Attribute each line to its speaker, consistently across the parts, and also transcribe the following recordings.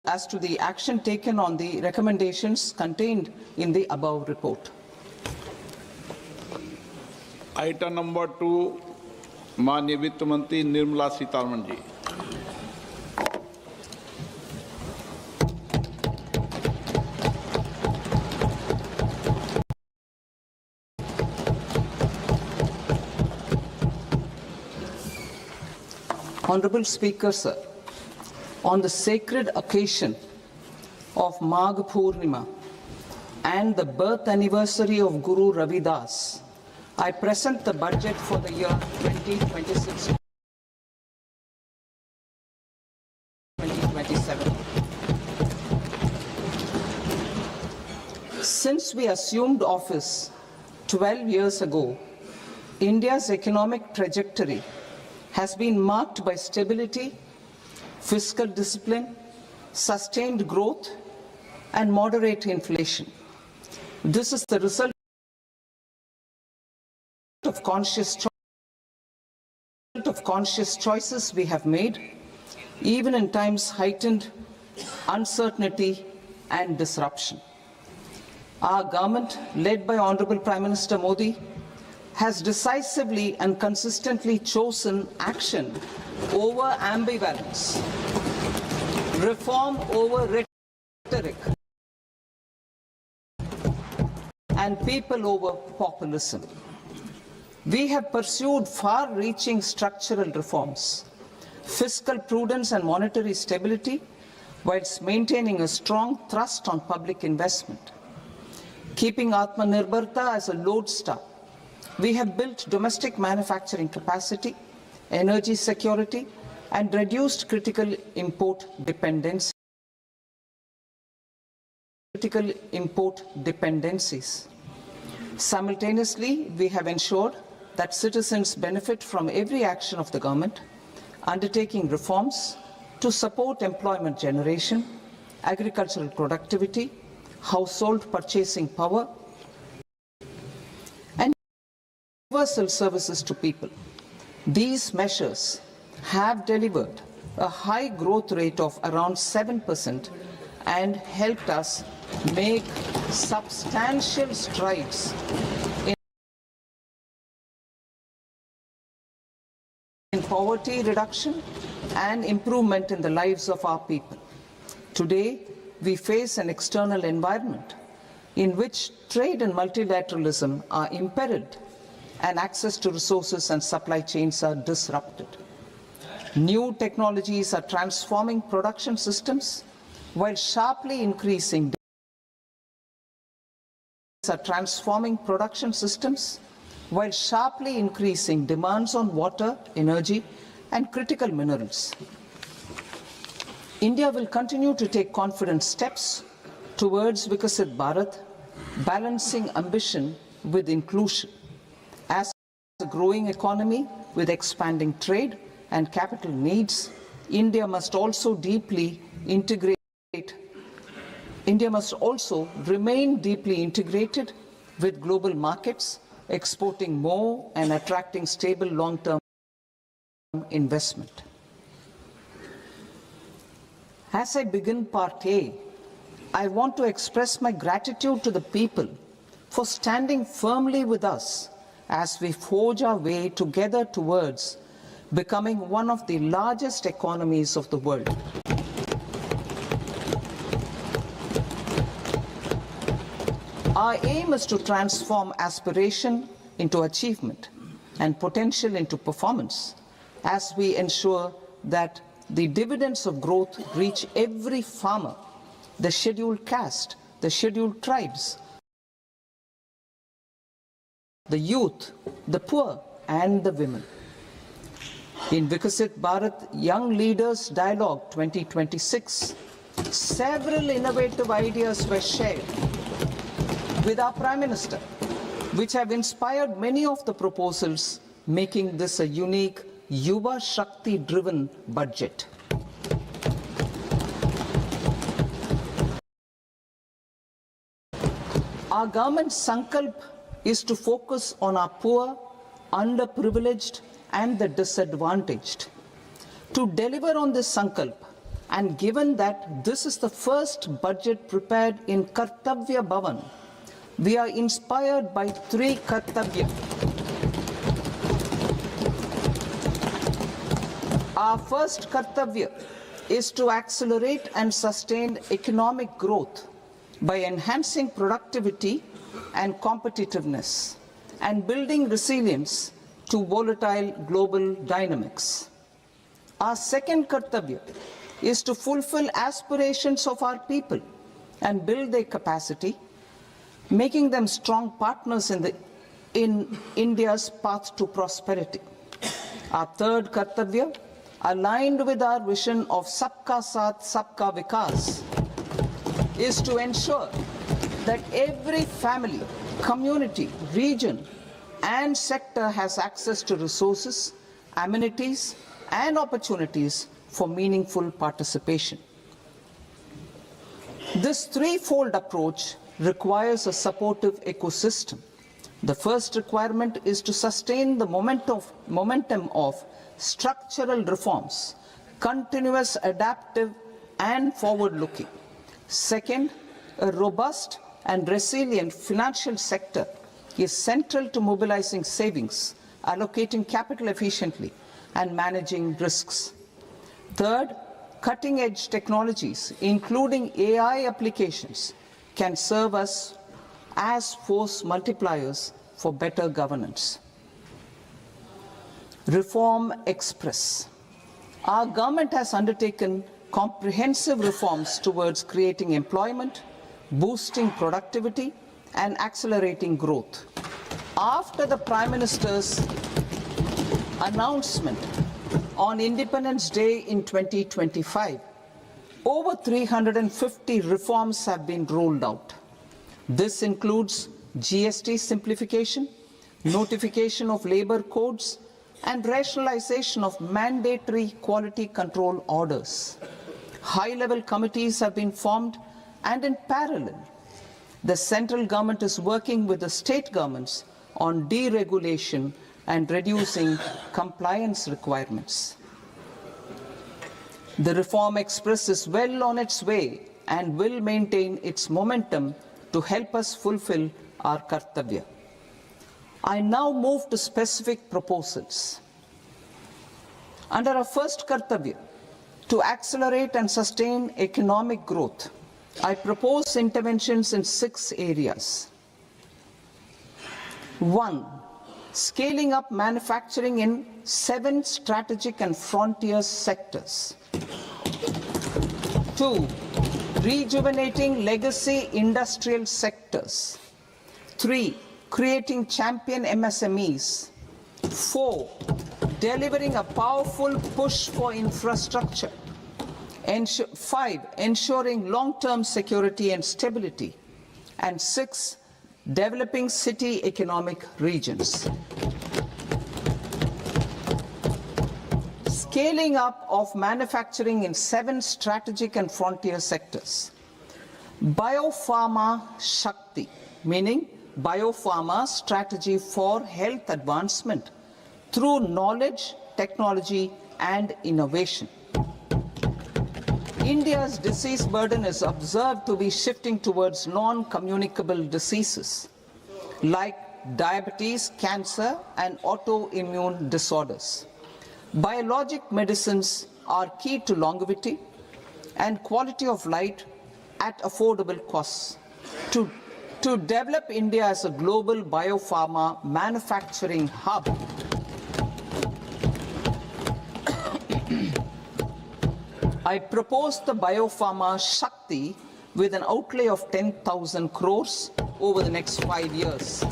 Speaker 1: as to the action taken on the recommendations contained in the above report.
Speaker 2: Item number 2, माननीय वित्त मंत्री Nirmala Sitharaman ji.
Speaker 1: Honorable Speaker, sir, on the sacred occasion of Magh Purnima and the birth anniversary of Guru Ravidas, I present the budget for the year 2026-2027. Since we assumed office 12 years ago, India's economic trajectory has been marked by stability, fiscal discipline, sustained growth, and moderate inflation. This is the result of conscious choices we have made, even in times heightened uncertainty and disruption. Our government, led by Honorable Prime Minister Modi, has decisively and consistently chosen action over ambivalence, reform over rhetoric, and people over populism. We have pursued far-reaching structural reforms, fiscal prudence and monetary stability, whilst maintaining a strong thrust on public investment. Keeping Atmanirbharta as a lodestar, we have built domestic manufacturing capacity, energy security, and reduced critical import dependencies. Simultaneously, we have ensured that citizens benefit from every action of the government, undertaking reforms to support employment generation, agricultural productivity, household purchasing power, and universal services to people. These measures have delivered a high growth rate of around 7% and helped us make substantial strides in poverty reduction and improvement in the lives of our people. Today, we face an external environment in which trade and multilateralism are imperiled and access to resources and supply chains are disrupted. New technologies are transforming production systems while sharply increasing demands on water, energy, and critical minerals. India will continue to take confident steps towards Vikasit Bharat, balancing ambition with inclusion. As a growing economy with expanding trade and capital needs, India must also remain deeply integrated with global markets, exporting more and attracting stable long-term investment. As I begin Part A, I want to express my gratitude to the people for standing firmly with us as we forge our way together towards becoming one of the largest economies of the world. Our aim is to transform aspiration into achievement and potential into performance as we ensure that the dividends of growth reach every farmer, the scheduled caste, the scheduled tribes, the youth, the poor, and the women. In Vikasit Bharat Young Leaders Dialogue 2026, several innovative ideas were shared with our Prime Minister, which have inspired many of the proposals, making this a unique Yuva Shakti-driven budget. Our government's sankalp is to focus on our poor, underprivileged, and the disadvantaged. To deliver on this sankalp, And given that this is the first budget prepared in Kartavya Bhavan, we are inspired by three Kartavya. Our first Kartavya is to accelerate and sustain economic growth by enhancing productivity and competitiveness and building resilience to volatile global dynamics. Our second Kartavya is to fulfill aspirations of our people and build their capacity, making them strong partners in India's path to prosperity. Our third Kartavya, aligned with our vision of Sabka Saath, Sabka Vikas, is to ensure that every family, community, region, and sector has access to resources, amenities, and opportunities for meaningful participation. This threefold approach requires a supportive ecosystem. The first requirement is to sustain the momentum of structural reforms, continuous, adaptive, and forward-looking. Second, a robust and resilient financial sector is central to mobilizing savings, allocating capital efficiently, and managing risks. Third, cutting-edge technologies, including AI applications, can serve us as force multipliers for better governance. Reform Express. Our government has undertaken comprehensive reforms towards creating employment, boosting productivity, and accelerating growth. After the Prime Minister's announcement on Independence Day in 2025, over 350 reforms have been rolled out. This includes GST simplification, notification of labor codes, and rationalization of mandatory quality control orders. High-level committees have been formed, and in parallel, the central government is working with the state governments on deregulation and reducing compliance requirements. The Reform Express is well on its way and will maintain its momentum to help us fulfill our Kartavya. I now move to specific proposals. Under our first Kartavya, to accelerate and sustain economic growth, I propose interventions in 6 areas. 1. Scaling up manufacturing in 7 strategic and frontier sectors. 2. Rejuvenating legacy industrial sectors. 3. Creating champion MSMEs. 4. Delivering a powerful push for infrastructure. 5. Ensuring long-term security and stability. And 6. Developing city economic regions. Scaling up of manufacturing in 7 strategic and frontier sectors. Biopharma Shakti, meaning biopharma strategy for health advancement through knowledge, technology, and innovation. India's disease burden is observed to be shifting towards non-communicable diseases like diabetes, cancer, and autoimmune disorders. Biologic medicines are key to longevity and quality of life at affordable costs. To develop India as a global biopharma manufacturing hub, I propose the Biopharma Shakti with an outlay of 10,000 crores over the next 5 years.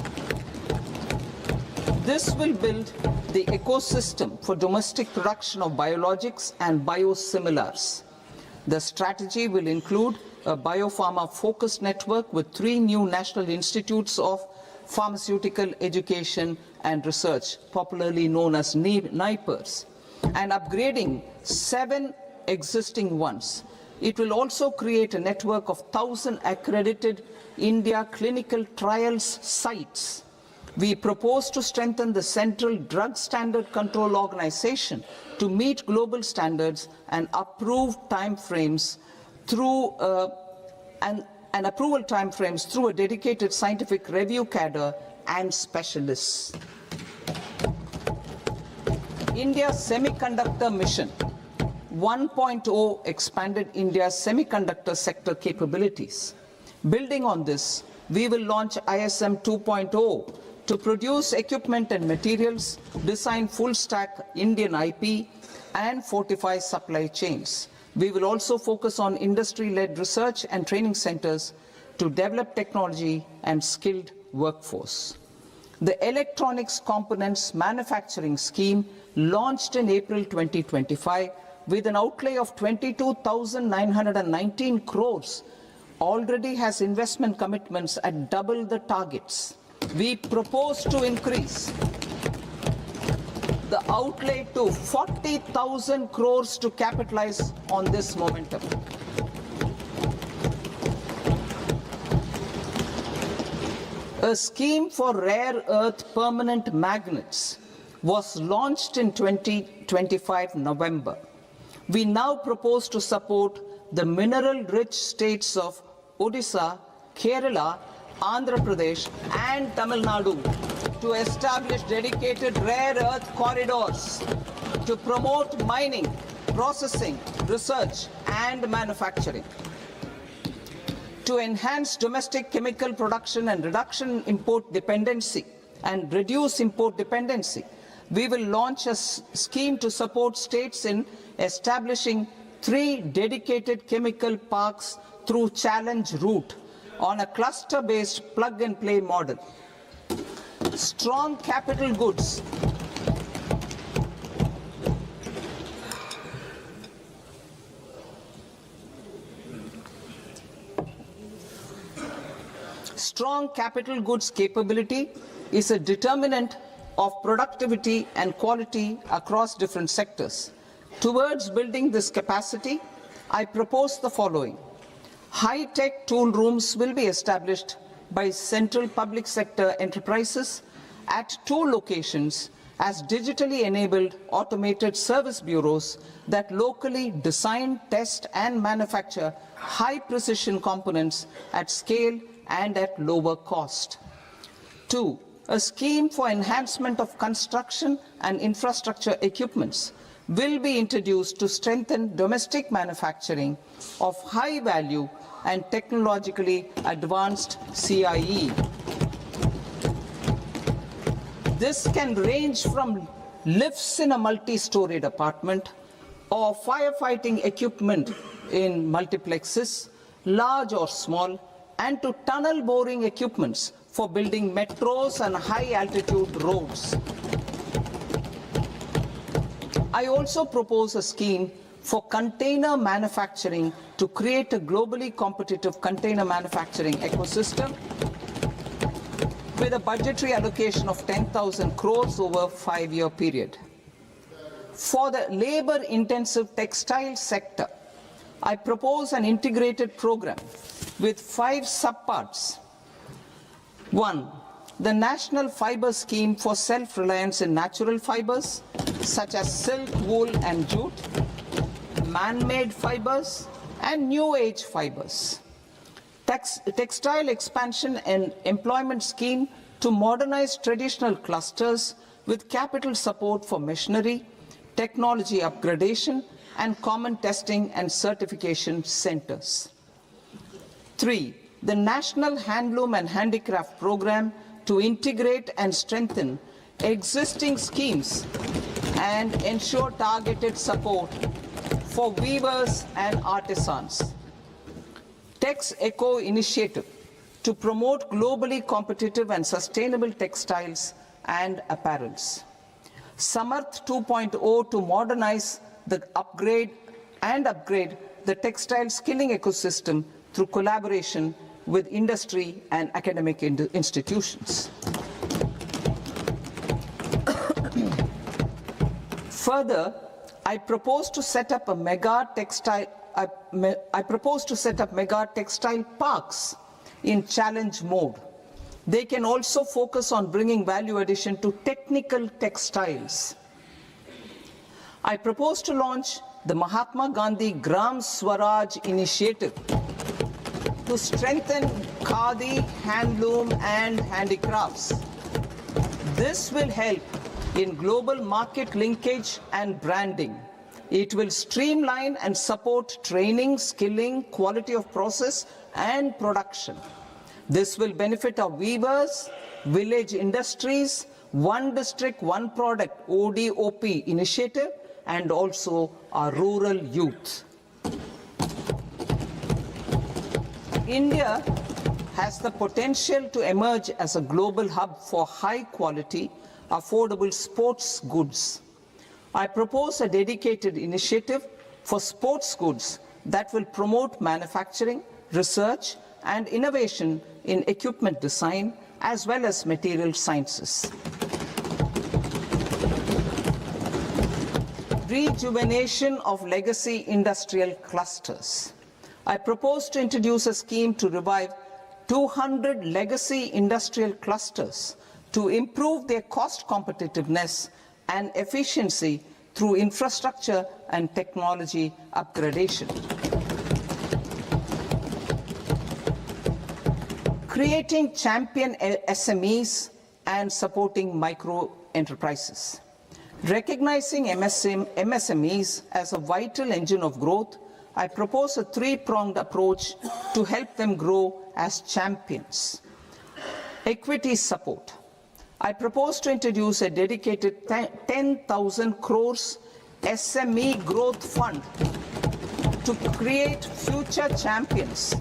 Speaker 1: This will build the ecosystem for domestic production of biologics and biosimilars. The strategy will include a biopharma-focused network with 3 new national institutes of pharmaceutical education and research, popularly known as NIPERs, and upgrading 7 existing ones. It will also create a network of 1,000 accredited India clinical trials sites We propose to strengthen the Central Drug Standard Control Organization to meet global standards and approve timeframes through and approval timeframes through a dedicated scientific review cadre and specialists. India's Semiconductor Mission 1.0 expanded India's semiconductor sector capabilities. Building on this, we will launch ISM 2.0 to produce equipment and materials, design full-stack Indian IP, and fortify supply chains. We will also focus on industry-led research and training centers to develop technology and skilled workforce. The Electronics Components Manufacturing Scheme, launched in April 2025 with an outlay of 22,919 crores, already has investment commitments at double the targets. We propose to increase the outlay to 40,000 crores to capitalize on this momentum. A scheme for rare earth permanent magnets was launched in 2025 November. We now propose to support the mineral-rich states of Odisha, Kerala, Andhra Pradesh, and Tamil Nadu to establish dedicated rare earth corridors to promote mining, processing, research, and manufacturing. To enhance domestic chemical production and reduce import dependency, we will launch a scheme to support states in establishing 3 dedicated chemical parks through challenge route on a cluster-based plug-and-play model. Strong capital goods. Strong capital goods capability is a determinant of productivity and quality across different sectors. Towards building this capacity, I propose the following. High-tech tool rooms will be established by central public sector enterprises at 2 locations as digitally enabled automated service bureaus that locally design, test, and manufacture high-precision components at scale and at lower cost. 2. A scheme for enhancement of construction and infrastructure equipments will be introduced to strengthen domestic manufacturing of high value and technologically advanced CIE. This can range from lifts in a multi-storied apartment or firefighting equipment in multiplexes, large or small, and to tunnel boring equipments for building metros and high-altitude roads. I also propose a scheme for container manufacturing to create a globally competitive container manufacturing ecosystem with a budgetary allocation of 10,000 crores over a 5-year period. For the labor-intensive textile sector, I propose an integrated program with 5 subparts. 1. The National Fiber Scheme for self-reliance in natural fibers, such as silk, wool, and jute, man-made fibers, and new-age fibers. Textile expansion and employment scheme to modernize traditional clusters with capital support for machinery, technology upgradation, and common testing and certification centers. 3. The National Handloom and Handicraft Program to integrate and strengthen existing schemes and ensure targeted support for weavers and artisans. Tex Eco Initiative to promote globally competitive and sustainable textiles and apparels. Samarth 2.0 to modernize the upgrade the textile skilling ecosystem through collaboration with industry and academic institutions. Further, I propose to set up mega textile parks in challenge mode They can also focus on bringing value addition to technical textiles. I propose to launch the Mahatma Gandhi Gram Swaraj initiative to strengthen khadi, handloom and handicrafts. This will help in global market linkage and branding. It will streamline and support training, skilling, quality of process and production. This will benefit our weavers, village industries, One District, One Product ODOP initiative and also our rural youth. India has the potential to emerge as a global hub for high quality, affordable sports goods. I propose a dedicated initiative for sports goods that will promote manufacturing, research and innovation in equipment design as well as material sciences. Rejuvenation of legacy industrial clusters. I propose to introduce a scheme to revive 200 legacy industrial clusters to improve their cost competitiveness and efficiency through infrastructure and technology upgradation. Creating champion SMEs and supporting micro enterprises. Recognizing MSMEs as a vital engine of growth, I propose a three-pronged approach to help them grow as champions. Equity support. I propose to introduce a dedicated 10,000 crores SME growth fund to create future champions,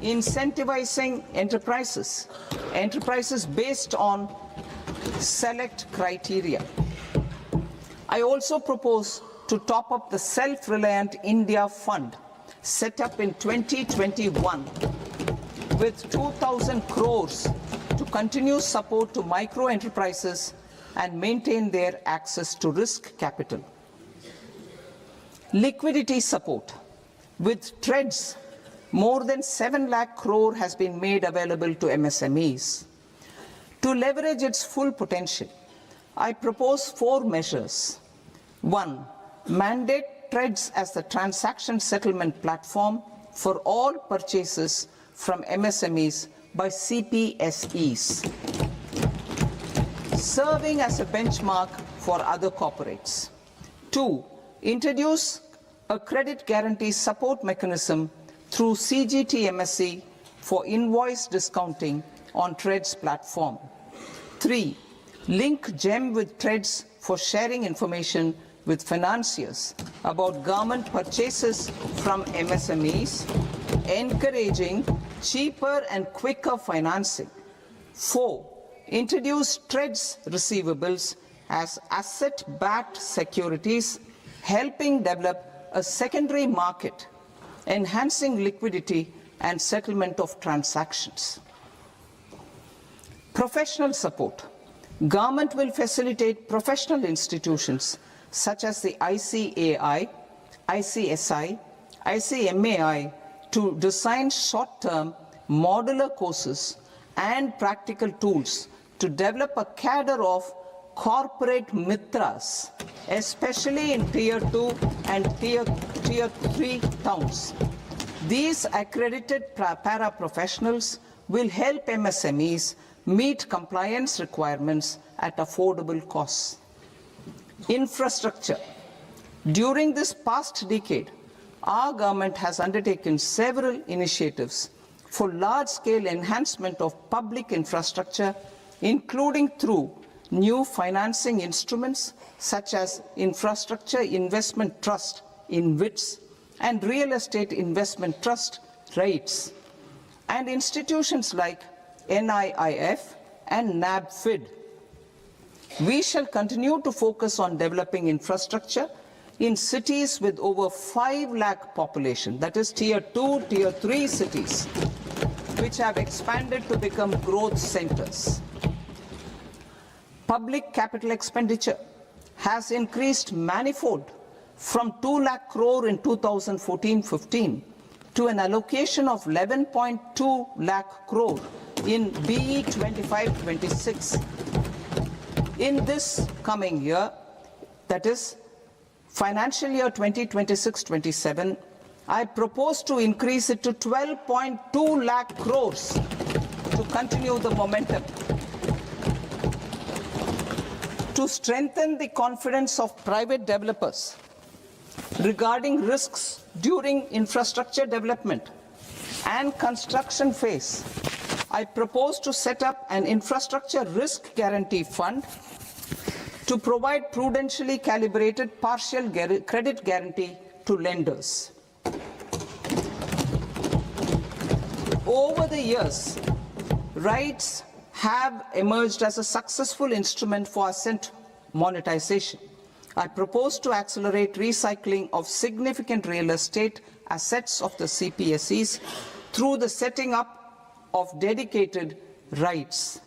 Speaker 1: incentivizing enterprises based on select criteria. I also propose to top up the Self-Reliant India Fund set up in 2021 with 2,000 crores to continue support to micro enterprises and maintain their access to risk capital. Liquidity support. With TREDS, more than 7 lakh crore has been made available to MSMEs. To leverage its full potential, I propose 4 measures. 1. Mandate TREDS as the transaction settlement platform for all purchases from MSMEs by CPSEs, serving as a benchmark for other corporates. 2. Introduce a credit guarantee support mechanism through CGT-MSE for invoice discounting on TREDS platform. 3. Link GEM with TREDS for sharing information with financiers about government purchases from MSMEs, encouraging cheaper and quicker financing. 4. Introduce TREDS receivables as asset-backed securities, helping develop a secondary market, enhancing liquidity and settlement of transactions. Professional support. Government will facilitate professional institutions such as the ICAI, ICSI, ICMAI to design short-term modular courses and practical tools to develop a cadre of corporate mitras, especially in Tier 2 and Tier 3 towns. These accredited para-professionals will help MSMEs meet compliance requirements at affordable costs. Infrastructure. During this past decade, our government has undertaken several initiatives for large-scale enhancement of public infrastructure, including through new financing instruments such as Infrastructure Investment Trust (InvITs) and Real Estate Investment Trust (REITs), and institutions like NIIF and NABFID. We shall continue to focus on developing infrastructure in cities with over 5 lakh population, that is Tier 2, Tier 3 cities, which have expanded to become growth centers. Public capital expenditure has increased manifold from 2 lakh crore in 2014-15 to an allocation of 11.2 lakh crore in BE 25-26. In this coming year, that is financial year 2026-27, I propose to increase it to 12.2 lakh crores to continue the momentum. To strengthen the confidence of private developers regarding risks during infrastructure development and construction phase, I propose to set up an infrastructure risk guarantee fund to provide prudentially calibrated partial credit guarantee to lenders. Over the years, RITES have emerged as a successful instrument for asset monetization. I propose to accelerate recycling of significant real estate assets of the CPSEs through the setting up of dedicated RITES.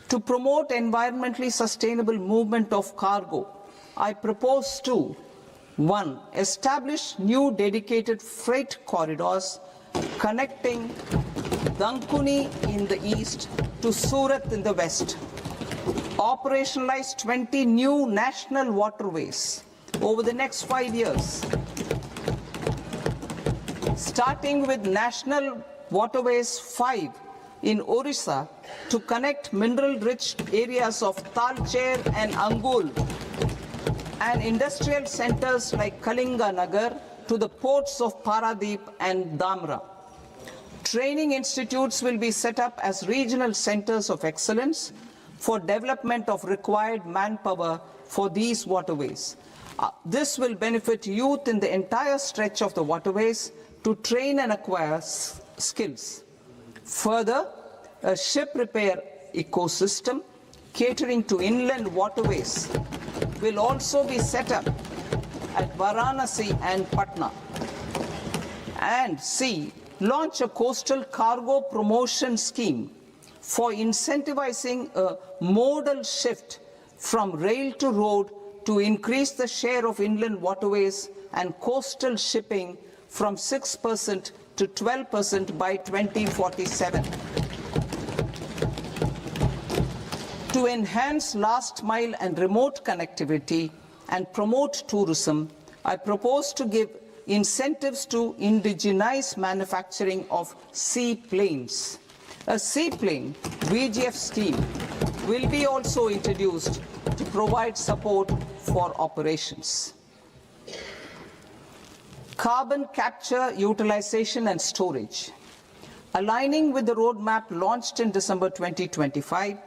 Speaker 1: To promote environmentally sustainable movement of cargo, I propose to 1. Establish new dedicated freight corridors connecting Dankuni in the east to Surat in the west. Operationalize 20 new national waterways over the next 5 years. Starting with National Waterways 5 in Orissa to connect mineral-rich areas of Talcher and Angul and industrial centers like Kalinga Nagar to the ports of Paradeep and Dhamra. Training institutes will be set up as regional centers of excellence for development of required manpower for these waterways. This will benefit youth in the entire stretch of the waterways to train and acquire skills. Further, a ship repair ecosystem catering to inland waterways will also be set up at Varanasi and Patna. And C, launch a coastal cargo promotion scheme for incentivizing a modal shift from rail to road to increase the share of inland waterways and coastal shipping from 6% to 12% by 2047. To enhance last mile and remote connectivity and promote tourism, I propose to give incentives to indigenize manufacturing of seaplanes. A seaplane VGF scheme will be also introduced to provide support for operations. Carbon capture, utilization and storage. Aligning with the roadmap launched in December 2025,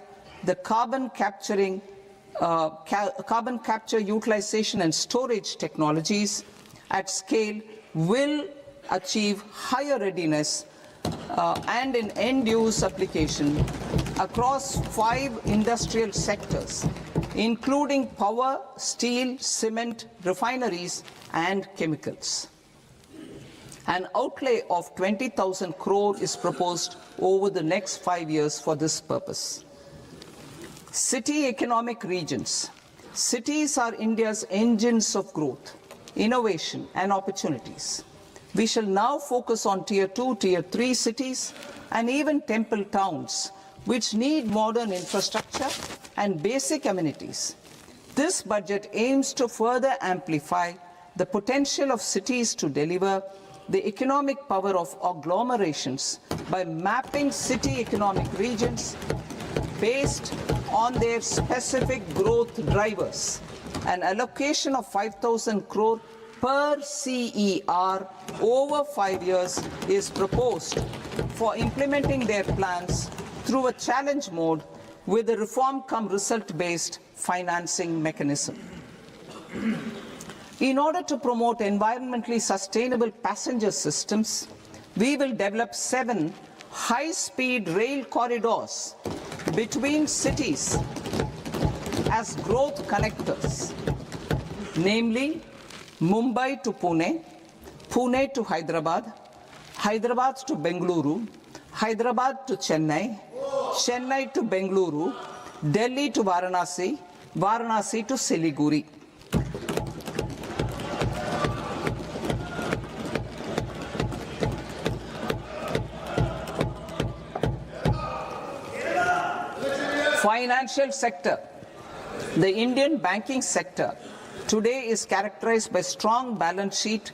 Speaker 1: the carbon capture, utilization and storage technologies at scale will achieve higher readiness and in end-use application across 5 industrial sectors, including power, steel, cement, refineries, and chemicals. An outlay of 20,000 crore is proposed over the next 5 years for this purpose. City economic regions. Cities are India's engines of growth, innovation, and opportunities. We shall now focus on Tier 2, Tier 3 cities, and even temple towns, which need modern infrastructure and basic amenities. This budget aims to further amplify the potential of cities to deliver the economic power of agglomerations by mapping city economic regions based on their specific growth drivers. An allocation of 5,000 crore per CER over 5 years is proposed for implementing their plans through a challenge mode with a reform-cum-result-based financing mechanism. In order to promote environmentally sustainable passenger systems, we will develop 7 high-speed rail corridors between cities as growth connectors, namely Mumbai to Pune, Pune to Hyderabad, Hyderabad to Bengaluru, Hyderabad to Chennai, Chennai to Bengaluru, Delhi to Varanasi, Varanasi to Siliguri. Financial sector. The Indian banking sector today is characterized by strong balance sheet,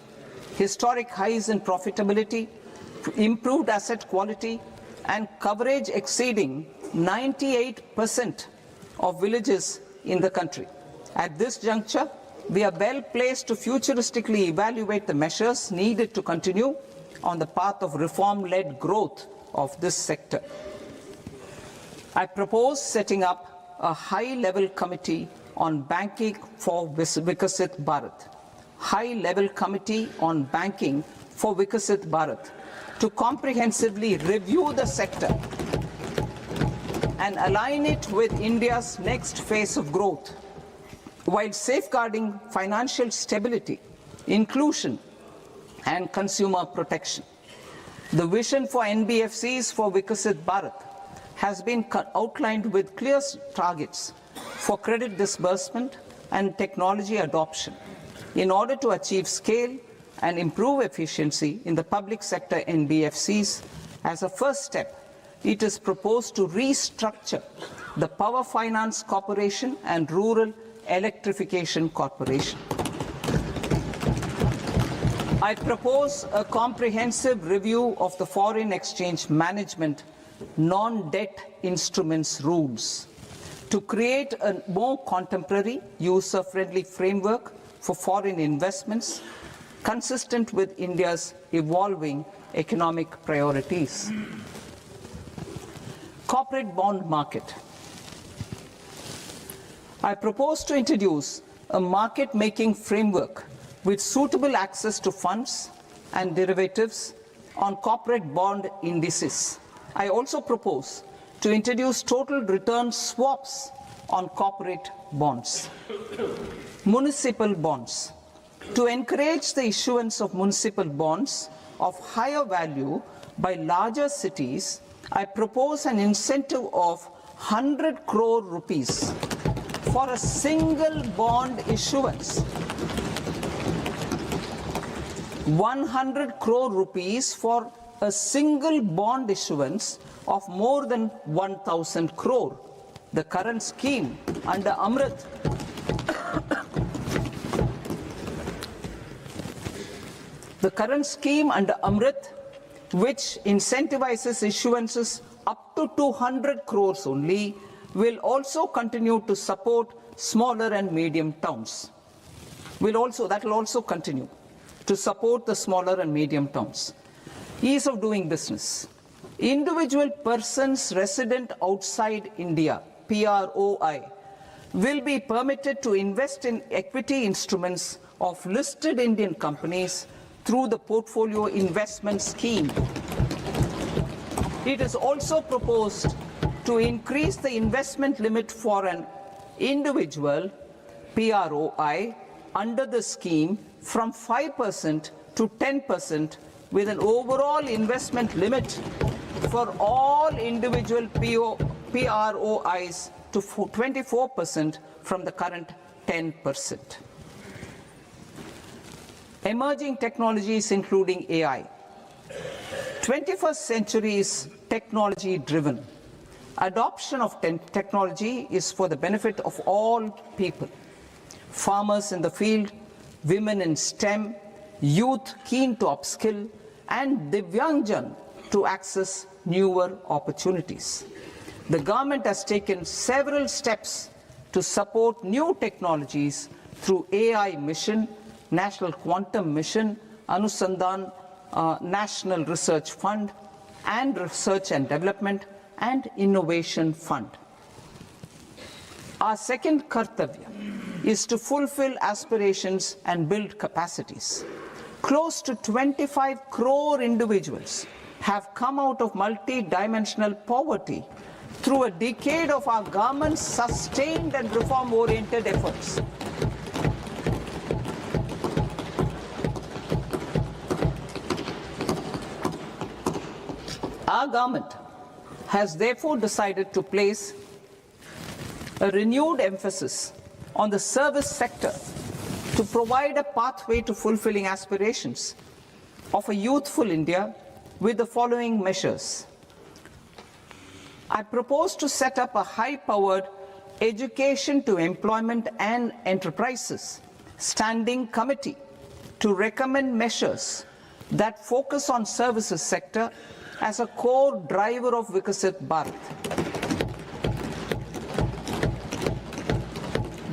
Speaker 1: historic highs in profitability, improved asset quality, and coverage exceeding 98% of villages in the country. At this juncture, we are well placed to futuristically evaluate the measures needed to continue on the path of reform-led growth of this sector. I propose setting up a high-level committee on banking for Vikasit Bharat. High-level committee on banking for Vikasit Bharat to comprehensively review the sector and align it with India's next phase of growth, while safeguarding financial stability, inclusion, and consumer protection. The vision for NBFCs for Vikasit Bharat has been outlined with clear targets for credit disbursement and technology adoption in order to achieve scale and improve efficiency in the public sector NBFCs. As a first step, it is proposed to restructure the Power Finance Corporation and Rural Electrification Corporation. I propose a comprehensive review of the foreign exchange management non-debt instruments rules to create a more contemporary, user-friendly framework for foreign investments consistent with India's evolving economic priorities. Corporate bond market. I propose to introduce a market-making framework with suitable access to funds and derivatives on corporate bond indices. I also propose to introduce total return swaps on corporate bonds. Municipal bonds. To encourage the issuance of municipal bonds of higher value by larger cities, I propose an incentive of 100 crore rupees for a single bond issuance. 100 crore rupees for a single bond issuance of more than 1,000 crore. The current scheme under Amrit which incentivizes issuances up to 200 crores only, will also continue to support smaller and medium towns. That will also continue to support the smaller and medium towns. Ease of doing business. Individual persons resident outside India, PROI, will be permitted to invest in equity instruments of listed Indian companies through the Portfolio Investment Scheme. It is also proposed to increase the investment limit for an individual PROI under the scheme from 5% to 10%, with an overall investment limit for all individual PROIs to 24% from the current 10%. Emerging technologies including AI. 21st century is technology-driven. Adoption of technology is for the benefit of all people. Farmers in the field, women in STEM, youth keen to upskill, and Divyangjan to access newer opportunities. The government has taken several steps to support new technologies through AI Mission, National Quantum Mission, Anusandhan National Research Fund, and Research and Development and Innovation Fund. Our second kartavya is to fulfill aspirations and build capacities. Close to 25 crore individuals have come out of multi-dimensional poverty through a decade of our government's sustained and reform-oriented efforts. Our government has therefore decided to place a renewed emphasis on the service sector to provide a pathway to fulfilling aspirations of a youthful India with the following measures. I propose to set up a high-powered Education to Employment and Enterprises Standing Committee to recommend measures that focus on services sector as a core driver of Vikasit Bharat.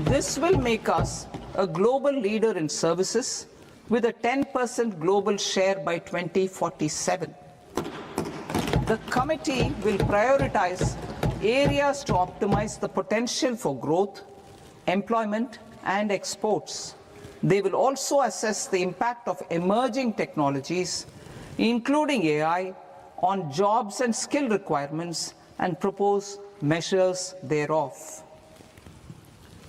Speaker 1: This will make us a global leader in services with a 10% global share by 2047. The committee will prioritize areas to optimize the potential for growth, employment, and exports. They will also assess the impact of emerging technologies, including AI, on jobs and skill requirements and propose measures thereof.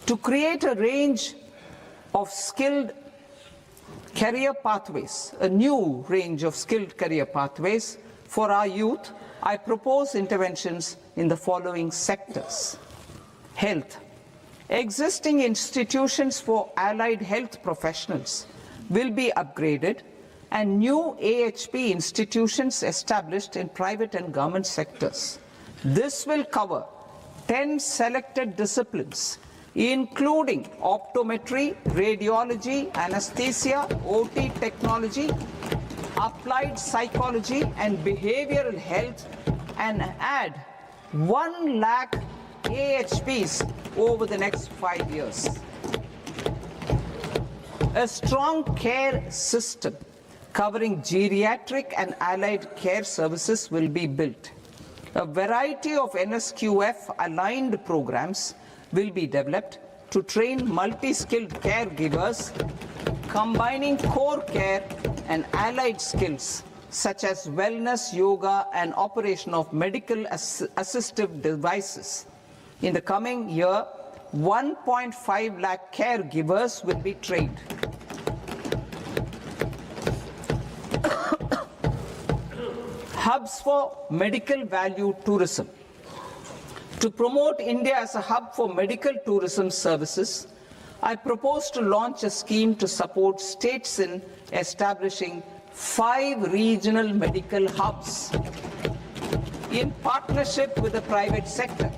Speaker 1: To create a range of skilled career pathways, a new range of skilled career pathways for our youth, I propose interventions in the following sectors. Health. Existing institutions for allied health professionals will be upgraded and new AHP institutions established in private and government sectors. This will cover 10 selected disciplines, including optometry, radiology, anesthesia, OT technology, applied psychology and behavioral health, and add 1 lakh AHPs over the next 5 years. A strong care system covering geriatric and allied care services will be built. A variety of NSQF aligned programs will be developed to train multi-skilled caregivers, combining core care and allied skills such as wellness, yoga, and operation of medical assistive devices. In the coming year, 1.5 lakh caregivers will be trained. Hubs for medical value tourism. To promote India as a hub for medical tourism services, I propose to launch a scheme to support states in establishing 5 regional medical hubs in partnership with the private sector.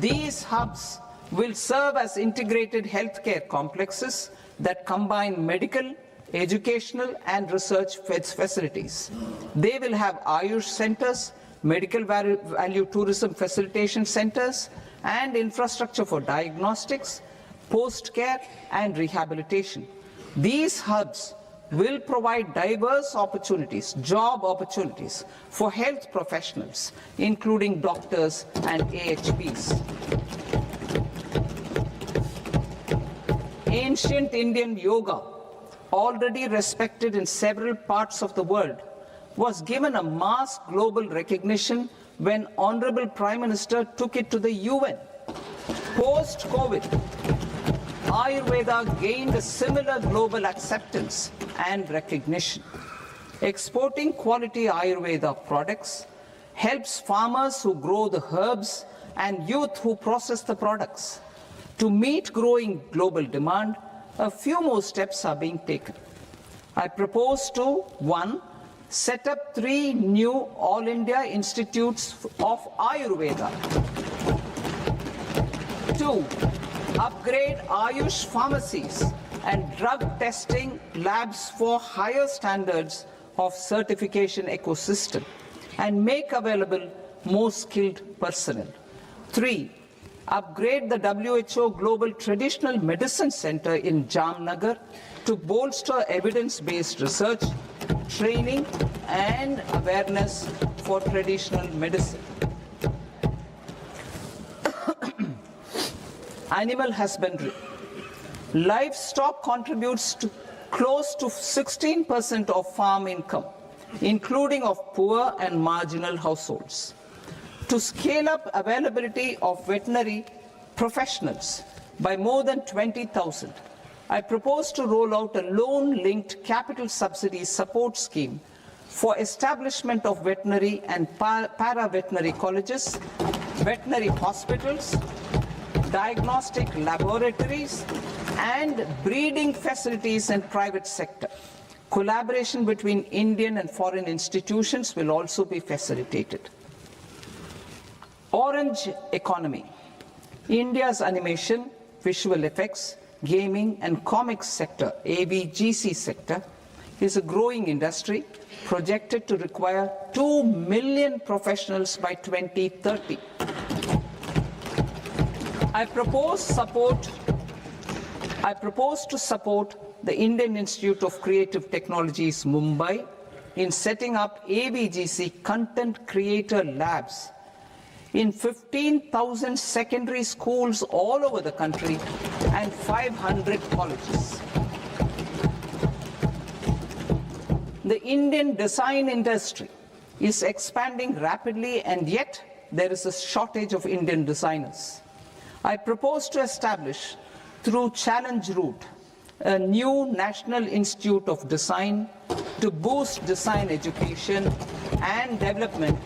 Speaker 1: These hubs will serve as integrated healthcare complexes that combine medical, educational, and research facilities. They will have Ayush centers, medical value tourism facilitation centers, and infrastructure for diagnostics, post-care, and rehabilitation. These hubs will provide diverse opportunities, job opportunities for health professionals, including doctors and AHPs. Ancient Indian yoga, already respected in several parts of the world, was given a mass global recognition when Honorable Prime Minister took it to the UN. Post-COVID, Ayurveda gained a similar global acceptance and recognition. Exporting quality Ayurveda products helps farmers who grow the herbs and youth who process the products. To meet growing global demand, a few more steps are being taken. I propose to 1. Set up 3 new All India Institutes of Ayurveda. 2. Upgrade Ayush pharmacies and drug testing labs for higher standards of certification ecosystem and make available more skilled personnel. 3. Upgrade the WHO Global Traditional Medicine Center in Jamnagar to bolster evidence-based research, training, and awareness for traditional medicine. Animal husbandry. Livestock contributes to close to 16% of farm income, including of poor and marginal households. To scale up availability of veterinary professionals by more than 20,000, I propose to roll out a loan-linked capital subsidy support scheme for establishment of veterinary and para-veterinary colleges, veterinary hospitals, diagnostic laboratories, and breeding facilities in private sector. Collaboration between Indian and foreign institutions will also be facilitated. Orange economy. India's animation, visual effects, gaming and comics sector, AVGC sector, is a growing industry projected to require 2 million professionals by 2030. I propose to support the Indian Institute of Creative Technologies, Mumbai, in setting up AVGC content creator labs in 15,000 secondary schools all over the country and 500 colleges. The Indian design industry is expanding rapidly, and yet there is a shortage of Indian designers. I propose to establish, through Challenge Route, a new National Institute of Design to boost design education and development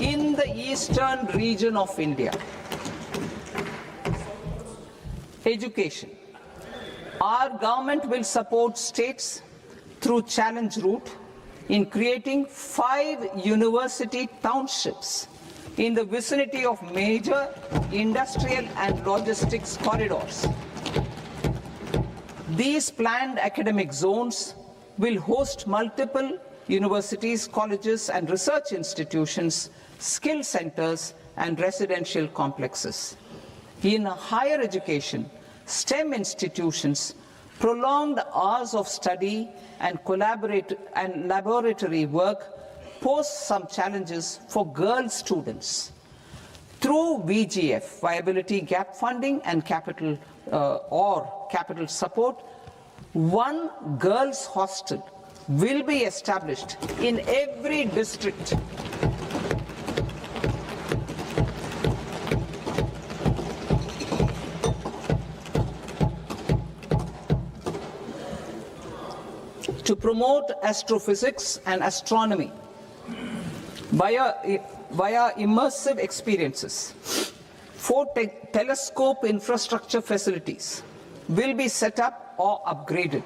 Speaker 1: in the eastern region of India. Education. Our government will support states through Challenge Route in creating 5 university townships in the vicinity of major industrial and logistics corridors. These planned academic zones will host multiple universities, colleges and research institutions, skill centers and residential complexes. In higher education, STEM institutions, prolonged hours of study and laboratory work pose some challenges for girl students. Through VGF, Viability Gap Funding and capital support, one girls' hostel will be established in every district. To promote astrophysics and astronomy via immersive experiences. 4 telescope infrastructure facilities will be set up or upgraded.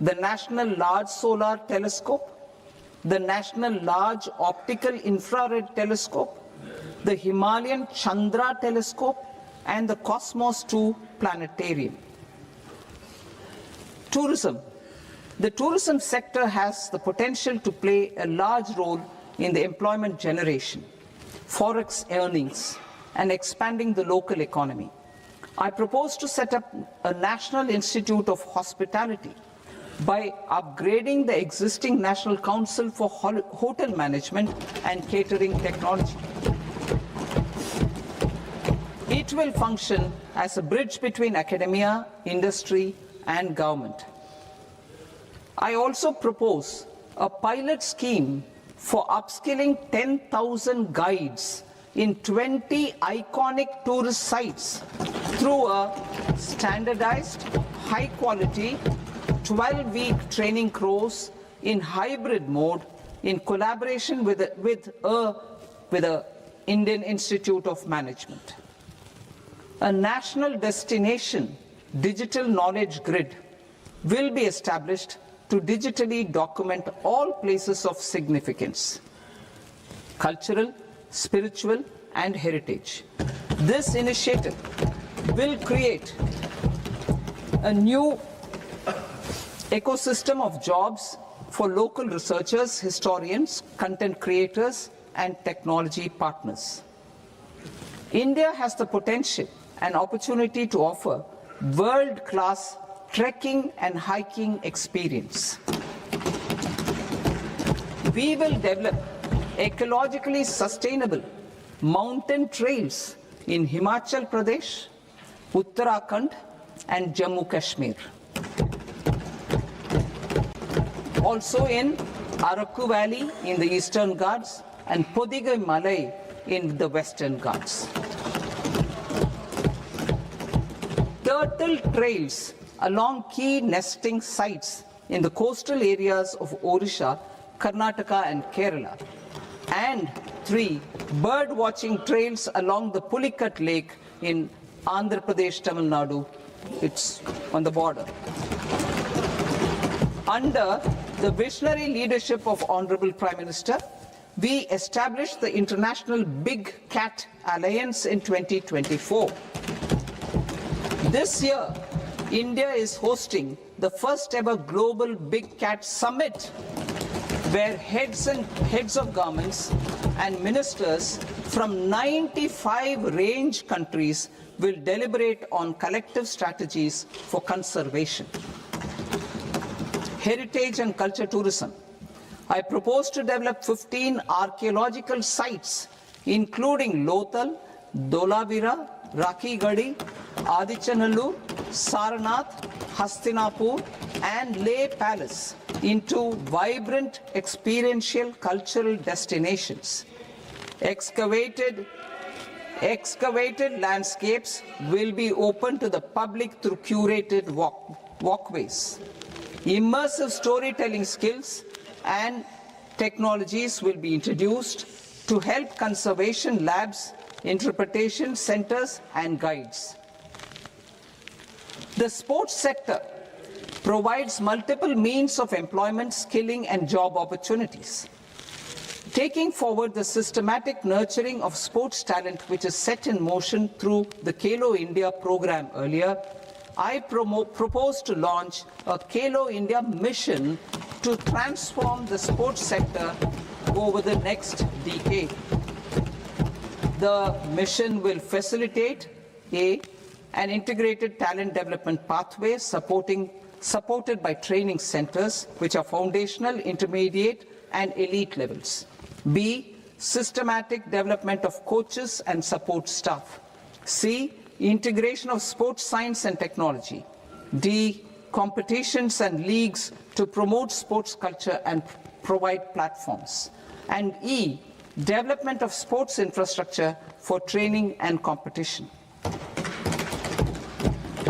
Speaker 1: The National Large Solar Telescope, the National Large Optical Infrared Telescope, the Himalayan Chandra Telescope, and the Cosmos 2 Planetarium. Tourism. The tourism sector has the potential to play a large role in the employment generation, forex earnings, and expanding the local economy. I propose to set up a National Institute of Hospitality by upgrading the existing National Council for Hotel Management and Catering Technology. It will function as a bridge between academia, industry, and government. I also propose a pilot scheme for upskilling 10,000 guides in 20 iconic tourist sites through a standardized, high-quality, 12-week training course in hybrid mode in collaboration with the Indian Institute of Management. A national destination digital knowledge grid will be established to digitally document all places of significance, cultural, spiritual, and heritage. This initiative will create a new ecosystem of jobs for local researchers, historians, content creators, and technology partners. India has the potential and opportunity to offer world-class trekking and hiking experience. We will develop ecologically sustainable mountain trails in Himachal Pradesh, Uttarakhand, and Jammu Kashmir. Also in Araku Valley in the Eastern Ghats and Podigai Malai in the Western Ghats. Turtle trails along key nesting sites in the coastal areas of Odisha, Karnataka, and Kerala. And 3 bird watching trails along the Pulikat Lake in Andhra Pradesh, Tamil Nadu. It's on the border. Under the visionary leadership of Honorable Prime Minister, we established the International Big Cat Alliance in 2024. This year, India is hosting the first ever Global Big Cat Summit, where heads of governments and ministers from 95 range countries will deliberate on collective strategies for conservation. Heritage and culture tourism. I propose to develop 15 archaeological sites, including Lothal, Dolavira, Rakhigarhi, Adichanallur, Saranath, Hastinapur, and Leh Palace into vibrant experiential cultural destinations. Excavated landscapes will be open to the public through curated walkways. Immersive storytelling skills and technologies will be introduced to help conservation labs, interpretation centers, and guides. The sports sector provides multiple means of employment, skilling, and job opportunities. Taking forward the systematic nurturing of sports talent which is set in motion through the Khelo India program earlier, I propose to launch a Khelo India mission to transform the sports sector over the next decade. The mission will facilitate an integrated talent development pathway supported by training centers which are foundational, intermediate, and elite levels. B, systematic development of coaches and support staff. C, integration of sports science and technology. D, competitions and leagues to promote sports culture and provide platforms. And E, development of sports infrastructure for training and competition.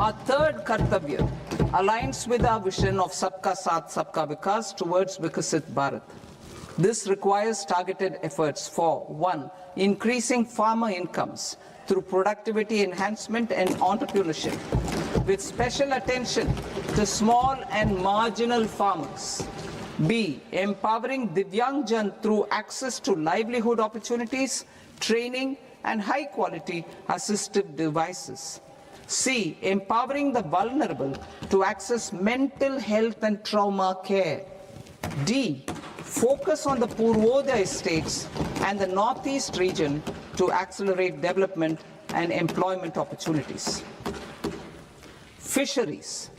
Speaker 1: Our third Kartavya aligns with our vision of Sabka Saath, Sabka Vikas towards Vikasit Bharat. This requires targeted efforts for 1. Increasing farmer incomes through productivity enhancement and entrepreneurship, with special attention to small and marginal farmers. B. Empowering Divyangjan through access to livelihood opportunities, training, and high-quality assistive devices. C. Empowering the vulnerable to access mental health and trauma care. D. Focus on the Purvodaya states and the Northeast region to accelerate development and employment opportunities. Fisheries.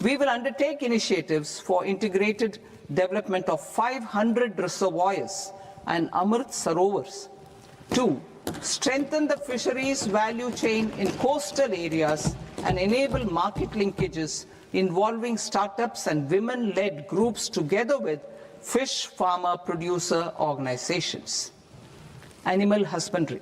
Speaker 1: We will undertake initiatives for integrated development of 500 reservoirs and Amrit Sarovars. 2. Strengthen the fisheries value chain in coastal areas and enable market linkages involving startups and women-led groups together with fish farmer producer organizations. Animal husbandry.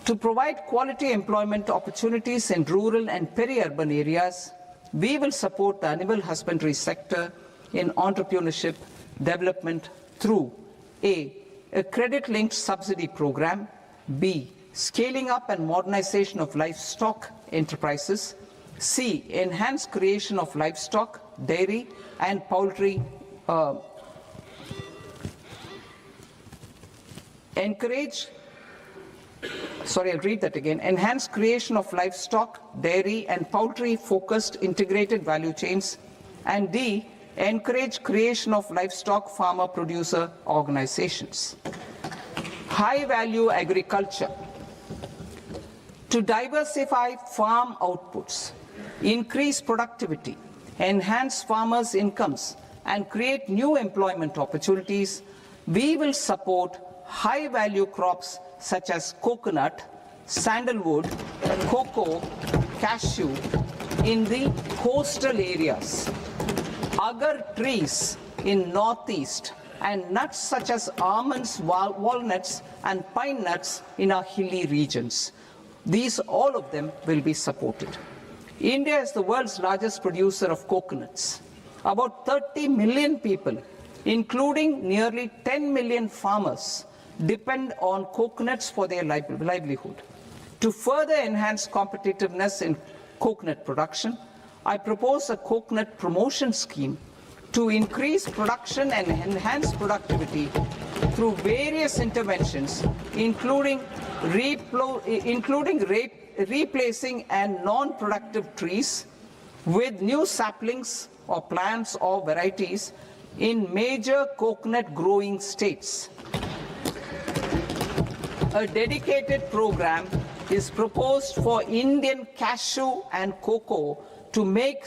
Speaker 1: To provide quality employment opportunities in rural and peri-urban areas, we will support the animal husbandry sector in entrepreneurship development through A. A credit-linked subsidy program. B. Scaling up and modernization of livestock enterprises. C. Enhanced creation of livestock, dairy, and poultry. Enhanced creation of livestock, dairy, and poultry-focused integrated value chains. And D. Encourage creation of livestock farmer-producer organizations. High-value agriculture. To diversify farm outputs, increase productivity, enhance farmers' incomes, and create new employment opportunities, we will support high-value crops such as coconut, sandalwood, cocoa, cashew in the coastal areas, agar trees in northeast, and nuts such as almonds, walnuts, and pine nuts in our hilly regions. All of them will be supported. India is the world's largest producer of coconuts. About 30 million people, including nearly 10 million farmers, depend on coconuts for their livelihood. To further enhance competitiveness in coconut production, I propose a coconut promotion scheme to increase production and enhance productivity through various interventions, including replacing and non-productive trees with new saplings or plants or varieties in major coconut growing states. A dedicated program is proposed for Indian cashew and cocoa to make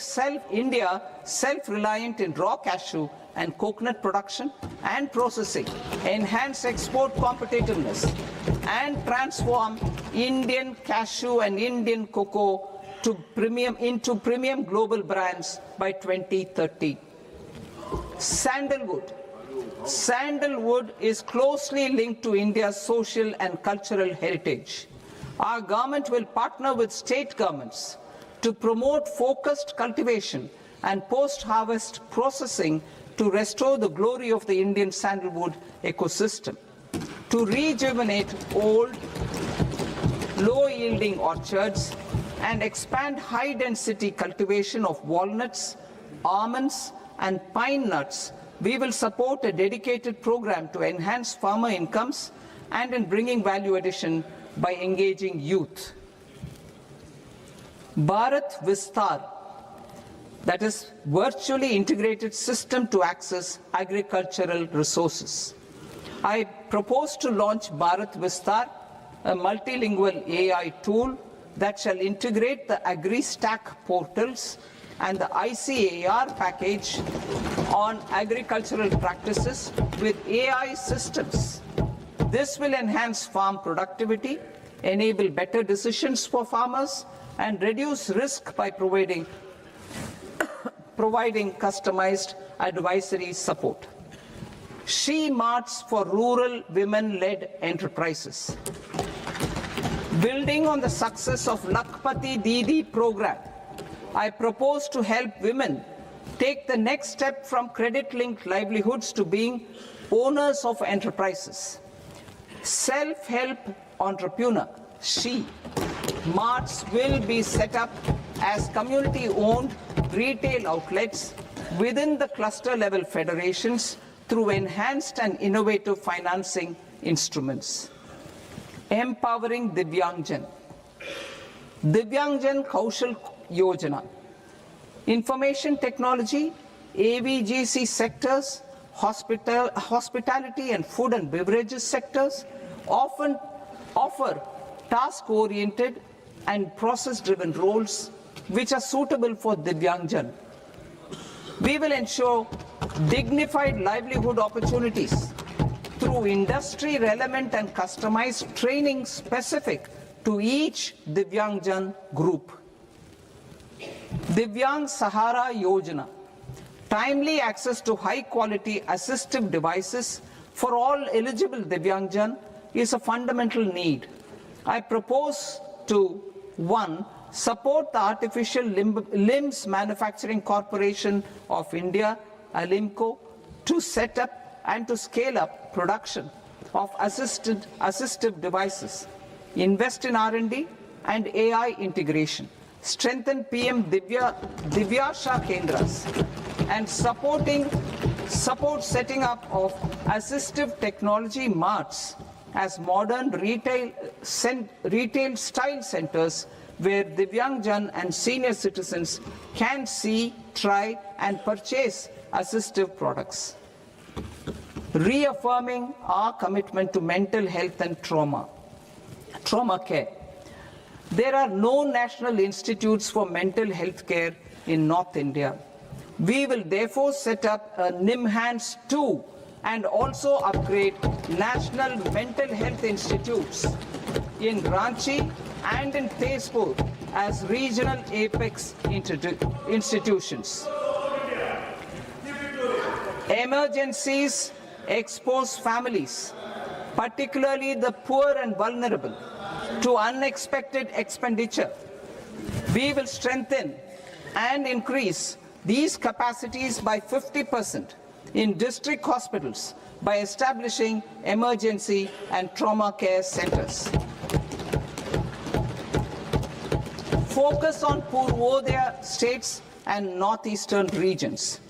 Speaker 1: India self-reliant in raw cashew and coconut production and processing, enhance export competitiveness, and transform Indian cashew and Indian cocoa into premium global brands by 2030. Sandalwood. Sandalwood is closely linked to India's social and cultural heritage. Our government will partner with state governments to promote focused cultivation and post-harvest processing to restore the glory of the Indian sandalwood ecosystem, to rejuvenate old, low-yielding orchards and expand high-density cultivation of walnuts, almonds, and pine nuts. We will support a dedicated program to enhance farmer incomes and in bringing value addition by engaging youth. Bharat Vistar, that is virtually integrated system to access agricultural resources. I propose to launch Bharat Vistar, a multilingual AI tool that shall integrate the AgriStack portals and the ICAR package on agricultural practices with AI systems. This will enhance farm productivity, enable better decisions for farmers, and reduce risk by providing customized advisory support. She Marts for rural women-led enterprises. Building on the success of Lakpati Didi program, I propose to help women take the next step from credit-linked livelihoods to being owners of enterprises. Self-help entrepreneur, She Marts will be set up as community-owned retail outlets within the cluster-level federations through enhanced and innovative financing instruments. Empowering Divyangjan. Divyangjan Kaushal Yojana. Information technology, AVGC sectors, hospitality and food and beverages sectors often offer task-oriented and process-driven roles which are suitable for Divyangjan. We will ensure dignified livelihood opportunities through industry-relevant and customized training specific to each Divyangjan group. Divyang Sahara Yojana. Timely access to high-quality assistive devices for all eligible Divyangjan is a fundamental need. I propose to 1. Support the Artificial Limbs Manufacturing Corporation of India, Alimco, to set up and to scale up production of assistive devices, invest in R&D and AI integration, strengthen PM Divyasha Kendras, and support setting up of assistive technology marts as modern retail style centers where Divyangjan and senior citizens can see, try and purchase assistive products. Reaffirming our commitment to mental health and trauma care. There are no national institutes for mental health care in North India. We will therefore set up a NIMHANS 2 and also upgrade national mental health institutes in Ranchi and in Tezpur as regional apex institutions. Emergencies expose families, particularly the poor and vulnerable, to unexpected expenditure. We will strengthen and increase these capacities by 50% in district hospitals by establishing emergency and trauma care centers. Focus on Purvodaya states and northeastern regions.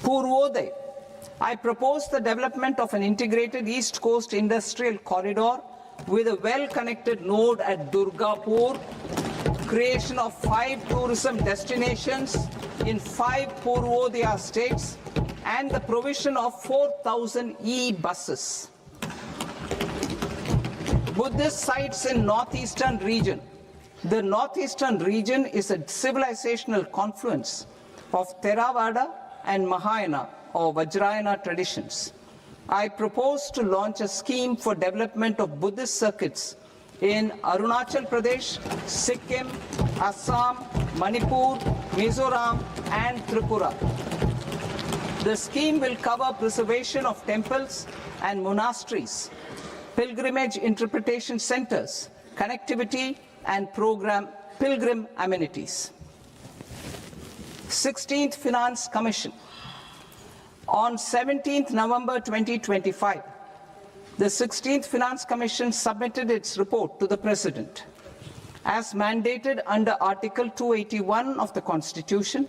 Speaker 1: Purvodaya, I propose the development of an integrated East Coast industrial corridor with a well-connected node at Durgapur, creation of 5 tourism destinations in 5 Purvodaya states, and the provision of 4,000 e-buses. Buddhist sites in northeastern region. The northeastern region is a civilizational confluence of Theravada and Mahayana or Vajrayana traditions. I propose to launch a scheme for development of Buddhist circuits in Arunachal Pradesh, Sikkim, Assam, Manipur, Mizoram, and Tripura. The scheme will cover preservation of temples and monasteries, pilgrimage interpretation centers, connectivity, and pilgrim amenities. 16th Finance Commission. On 17th November 2025, the 16th Finance Commission submitted its report to the President. As mandated under Article 281 of the Constitution,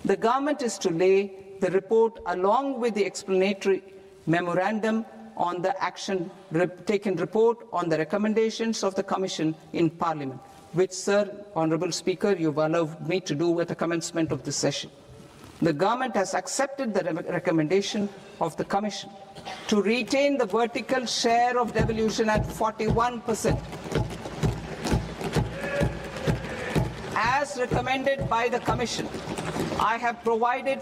Speaker 1: the government is to lay the report along with the explanatory memorandum on the action taken report on the recommendations of the Commission in Parliament, which, Sir, Honourable Speaker, you've allowed me to do at the commencement of this session. The government has accepted the recommendation of the Commission to retain the vertical share of devolution at 41%. As recommended by the Commission, I have provided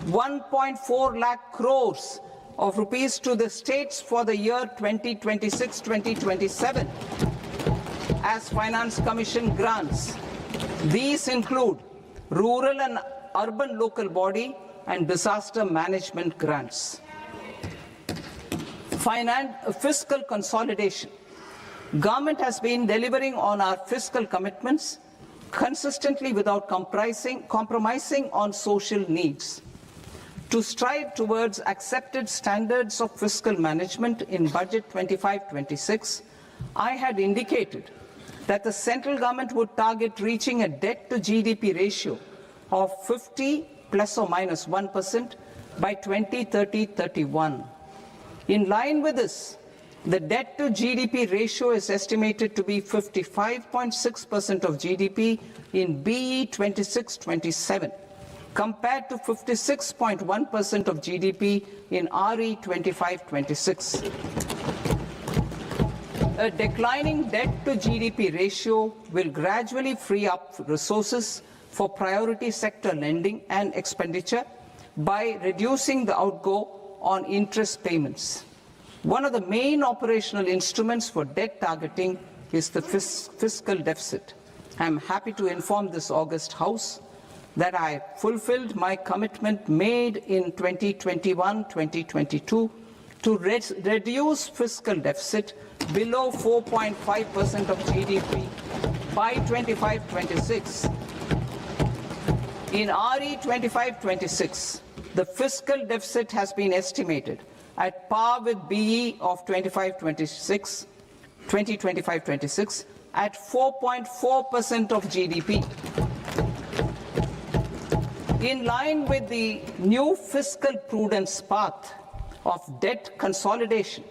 Speaker 1: 1.4 lakh crores of rupees to the states for the year 2026-2027 as Finance Commission grants. These include rural and urban local body and disaster management grants. Fiscal consolidation. Government has been delivering on our fiscal commitments consistently without compromising on social needs. To strive towards accepted standards of fiscal management in Budget 25-26, I had indicated that the central government would target reaching a debt to GDP ratio of 50 plus or minus 1% by 2030-31. In line with this, the debt to GDP ratio is estimated to be 55.6% of GDP in BE 26-27. compared to 56.1% of GDP in RE 25-26. A declining debt to GDP ratio will gradually free up resources for priority sector lending and expenditure by reducing the outgo on interest payments. One of the main operational instruments for debt targeting is the fiscal deficit. I am happy to inform this august House that I fulfilled my commitment made in 2021-2022 to reduce fiscal deficit below 4.5% of GDP by 25-26. In RE 25-26, the fiscal deficit has been estimated at par with BE of 2025-26 at 4.4% of GDP. In line with the new fiscal prudence path of debt consolidation,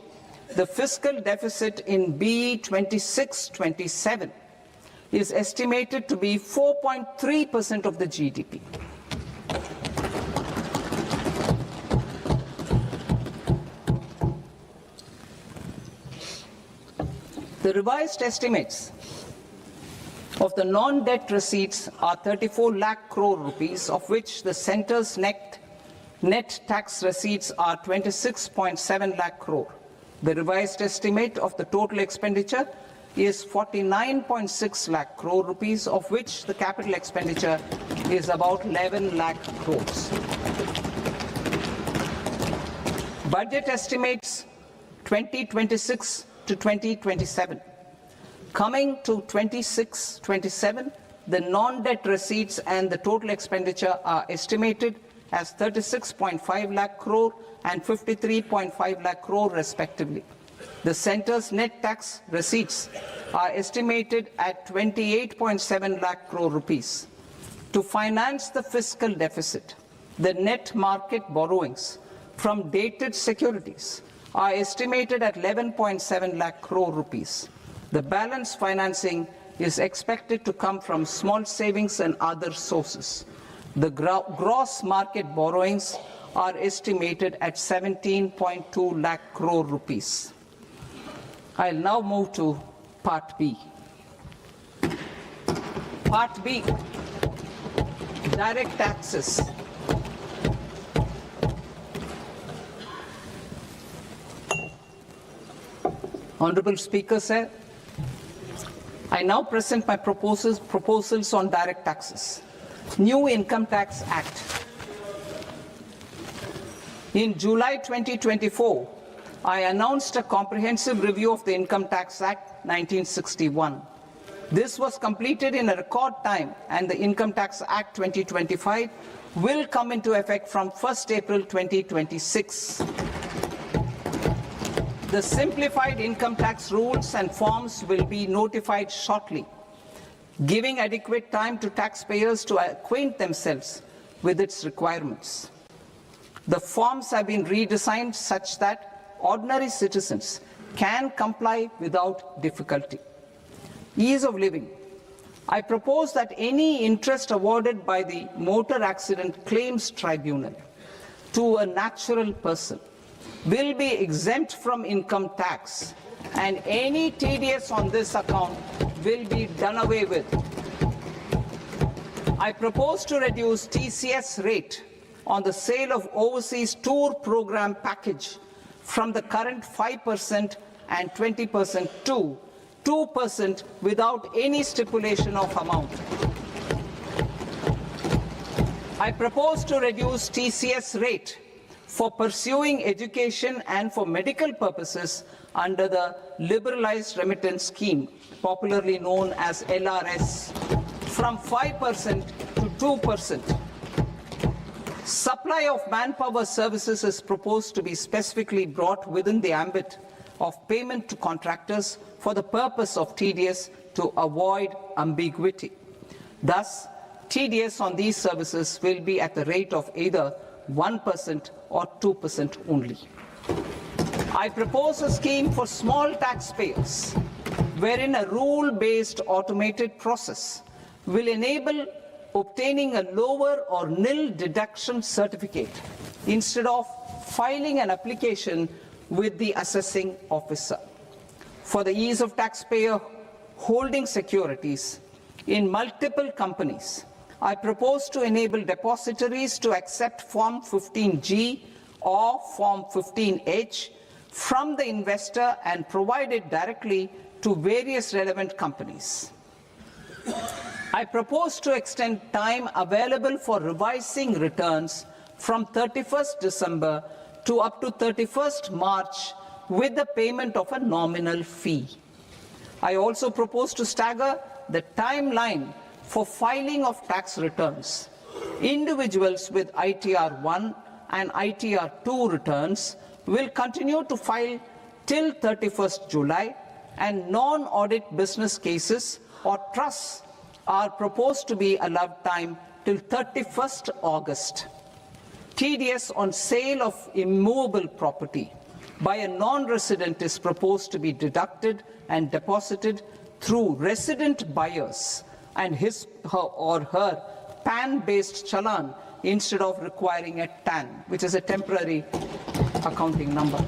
Speaker 1: the fiscal deficit in BE 26-27 is estimated to be 4.3% of the GDP. The revised estimates of the non-debt receipts are 34 lakh crore rupees, of which the centre's net tax receipts are 26.7 lakh crore. The revised estimate of the total expenditure is 49.6 lakh crore rupees, of which the capital expenditure is about 11 lakh crores. Budget estimates 2026 to 2027. Coming to 26-27, the non-debt receipts and the total expenditure are estimated as 36.5 lakh crore and 53.5 lakh crore respectively. The centre's net tax receipts are estimated at 28.7 lakh crore rupees. To finance the fiscal deficit, the net market borrowings from dated securities are estimated at 11.7 lakh crore rupees. The balance financing is expected to come from small savings and other sources. The gross market borrowings are estimated at 17.2 lakh crore rupees. I'll now move to Part B. Part B, direct taxes. Honorable Speaker, sir, I now present my proposals on direct taxes. New Income Tax Act. In July 2024, I announced a comprehensive review of the Income Tax Act 1961. This was completed in a record time, and the Income Tax Act 2025 will come into effect from 1st April 2026. The simplified income tax rules and forms will be notified shortly, giving adequate time to taxpayers to acquaint themselves with its requirements. The forms have been redesigned such that ordinary citizens can comply without difficulty. Ease of living. I propose that any interest awarded by the Motor Accident Claims Tribunal to a natural person will be exempt from income tax, and any TDS on this account will be done away with. I propose to reduce TCS rate on the sale of overseas tour program package from the current 5% and 20% to 2% without any stipulation of amount. I propose to reduce TCS rate for pursuing education and for medical purposes under the Liberalized Remittance Scheme, popularly known as LRS, from 5% to 2%. Supply of manpower services is proposed to be specifically brought within the ambit of payment to contractors for the purpose of TDS to avoid ambiguity. Thus, TDS on these services will be at the rate of either 1% or 2% only. I propose a scheme for small taxpayers, wherein a rule-based automated process will enable obtaining a lower or nil deduction certificate instead of filing an application with the assessing officer. For the ease of taxpayer holding securities in multiple companies, I propose to enable depositories to accept Form 15G or Form 15H from the investor and provide it directly to various relevant companies. I propose to extend time available for revising returns from 31st December to up to 31st March with the payment of a nominal fee. I also propose to stagger the timeline for filing of tax returns. Individuals with ITR 1 and ITR 2 returns will continue to file till 31st July, and non-audit business cases or trusts are proposed to be allowed time till 31st August. TDS on sale of immovable property by a non-resident is proposed to be deducted and deposited through resident buyers and his or her PAN-based challan instead of requiring a TAN, which is a temporary accounting number.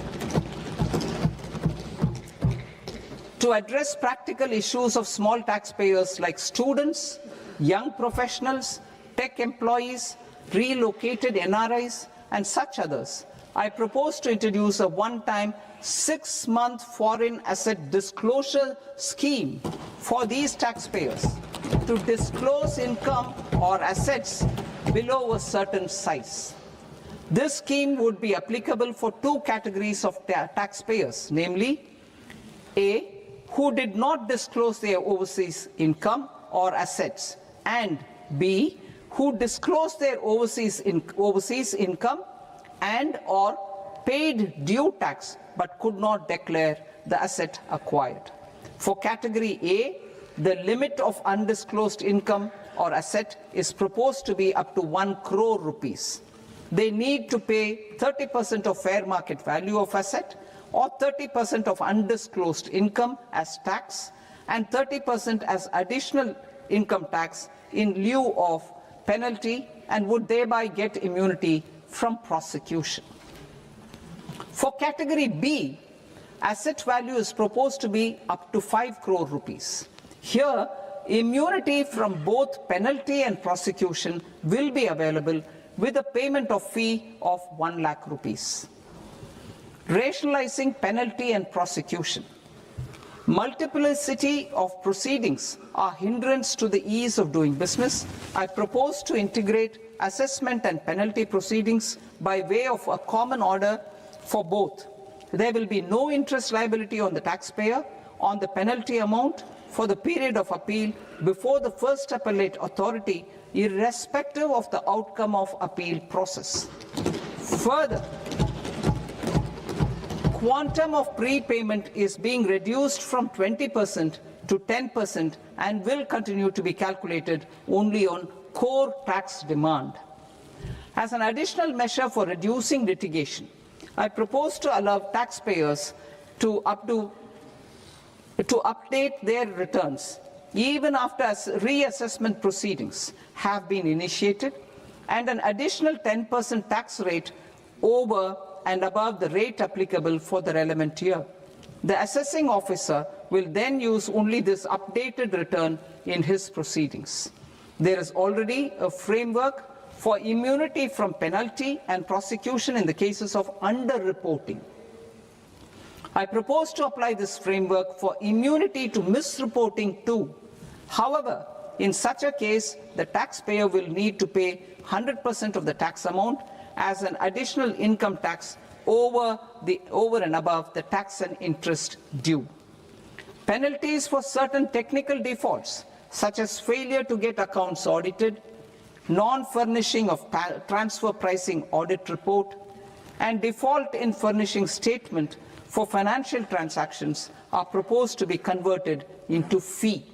Speaker 1: To address practical issues of small taxpayers like students, young professionals, tech employees, relocated NRIs, and such others, I propose to introduce a one-time 6-month foreign asset disclosure scheme for these taxpayers to disclose income or assets below a certain size. This scheme would be applicable for two categories of taxpayers, namely, A, who did not disclose their overseas income or assets, and B, who disclosed their overseas income and or paid due tax but could not declare the asset acquired. For category A, the limit of undisclosed income or asset is proposed to be up to 1 crore rupees. they need to pay 30% of fair market value of asset or 30% of undisclosed income as tax and 30% as additional income tax in lieu of penalty and would thereby get immunity from prosecution. For category B, asset value is proposed to be up to 5 crore rupees. Here, immunity from both penalty and prosecution will be available with a payment of fee of 1 lakh rupees. Rationalizing penalty and prosecution. Multiplicity of proceedings are hindrance to the ease of doing business. I propose to integrate assessment and penalty proceedings by way of a common order for both. There will be no interest liability on the taxpayer on the penalty amount for the period of appeal before the first appellate authority, irrespective of the outcome of appeal process. Further, quantum of prepayment is being reduced from 20% to 10% and will continue to be calculated only on core tax demand. As an additional measure for reducing litigation, I propose to allow taxpayers to update their returns even after reassessment proceedings have been initiated, and an additional 10% tax rate over and above the rate applicable for the relevant year. The assessing officer will then use only this updated return in his proceedings. There is already a framework for immunity from penalty and prosecution in the cases of underreporting. I propose to apply this framework for immunity to misreporting too. However, in such a case, the taxpayer will need to pay 100% of the tax amount as an additional income tax over and above the tax and interest due. Penalties for certain technical defaults, such as failure to get accounts audited, non-furnishing of transfer pricing audit report, and default in furnishing statement for financial transactions are proposed to be converted into fee.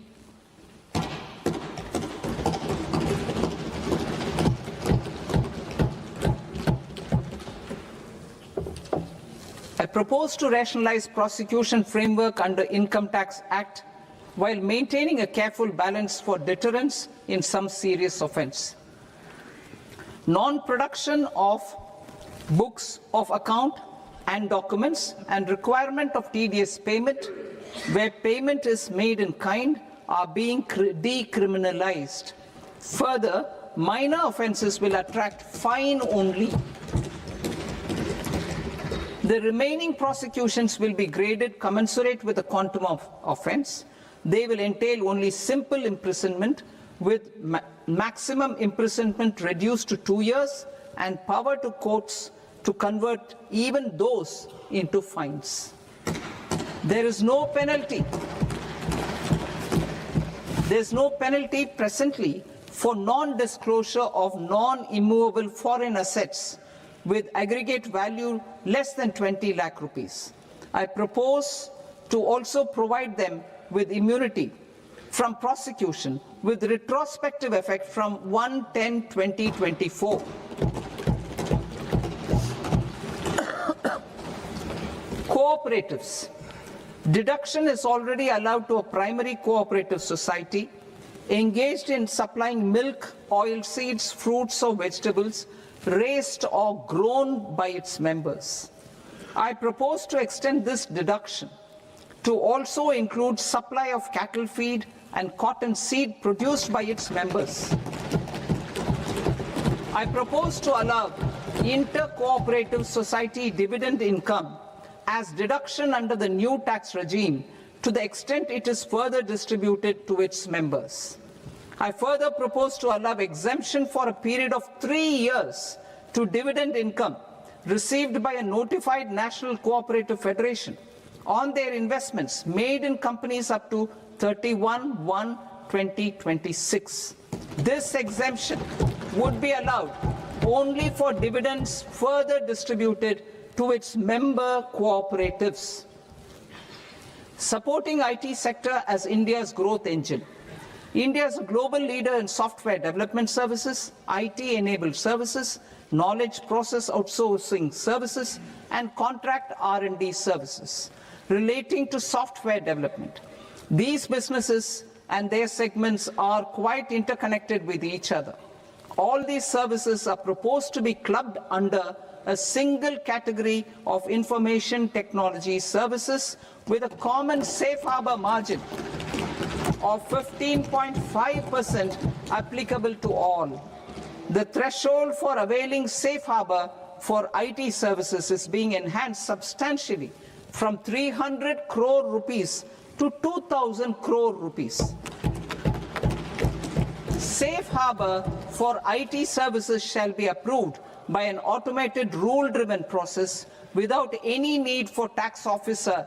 Speaker 1: I propose to rationalize prosecution framework under Income Tax Act while maintaining a careful balance for deterrence in some serious offence. Non-production of books of account and documents and requirement of TDS payment where payment is made in kind are being decriminalized. Further, minor offences will attract fine only. The remaining prosecutions will be graded commensurate with the quantum of offence. They will entail only simple imprisonment with maximum imprisonment reduced to 2 years and power to courts to convert even those into fines. There is no penalty. There is no penalty presently for non-disclosure of non-immovable foreign assets with aggregate value less than 20 lakh rupees. I propose to also provide them with immunity from prosecution with retrospective effect from 1/10/2024. Cooperatives. Deduction is already allowed to a primary cooperative society engaged in supplying milk, oilseeds, fruits or vegetables raised or grown by its members. I propose to extend this deduction to also include supply of cattle feed and cotton seed produced by its members. I propose to allow inter-cooperative society dividend income as deduction under the new tax regime to the extent it is further distributed to its members. I further propose to allow exemption for a period of 3 years to dividend income received by a notified national cooperative federation on their investments made in companies up to 31/1/2026. This exemption would be allowed only for dividends further distributed to its member cooperatives. Supporting IT sector as India's growth engine. India is a global leader in software development services, IT-enabled services, knowledge process outsourcing services, and contract R&D services relating to software development. These businesses and their segments are quite interconnected with each other. All these services are proposed to be clubbed under a single category of information technology services with a common safe harbor margin of 15.5% applicable to all. The threshold for availing safe harbor for IT services is being enhanced substantially from 300 crore rupees to 2,000 crore rupees. Safe harbor for IT services shall be approved by an automated rule-driven process without any need for tax officer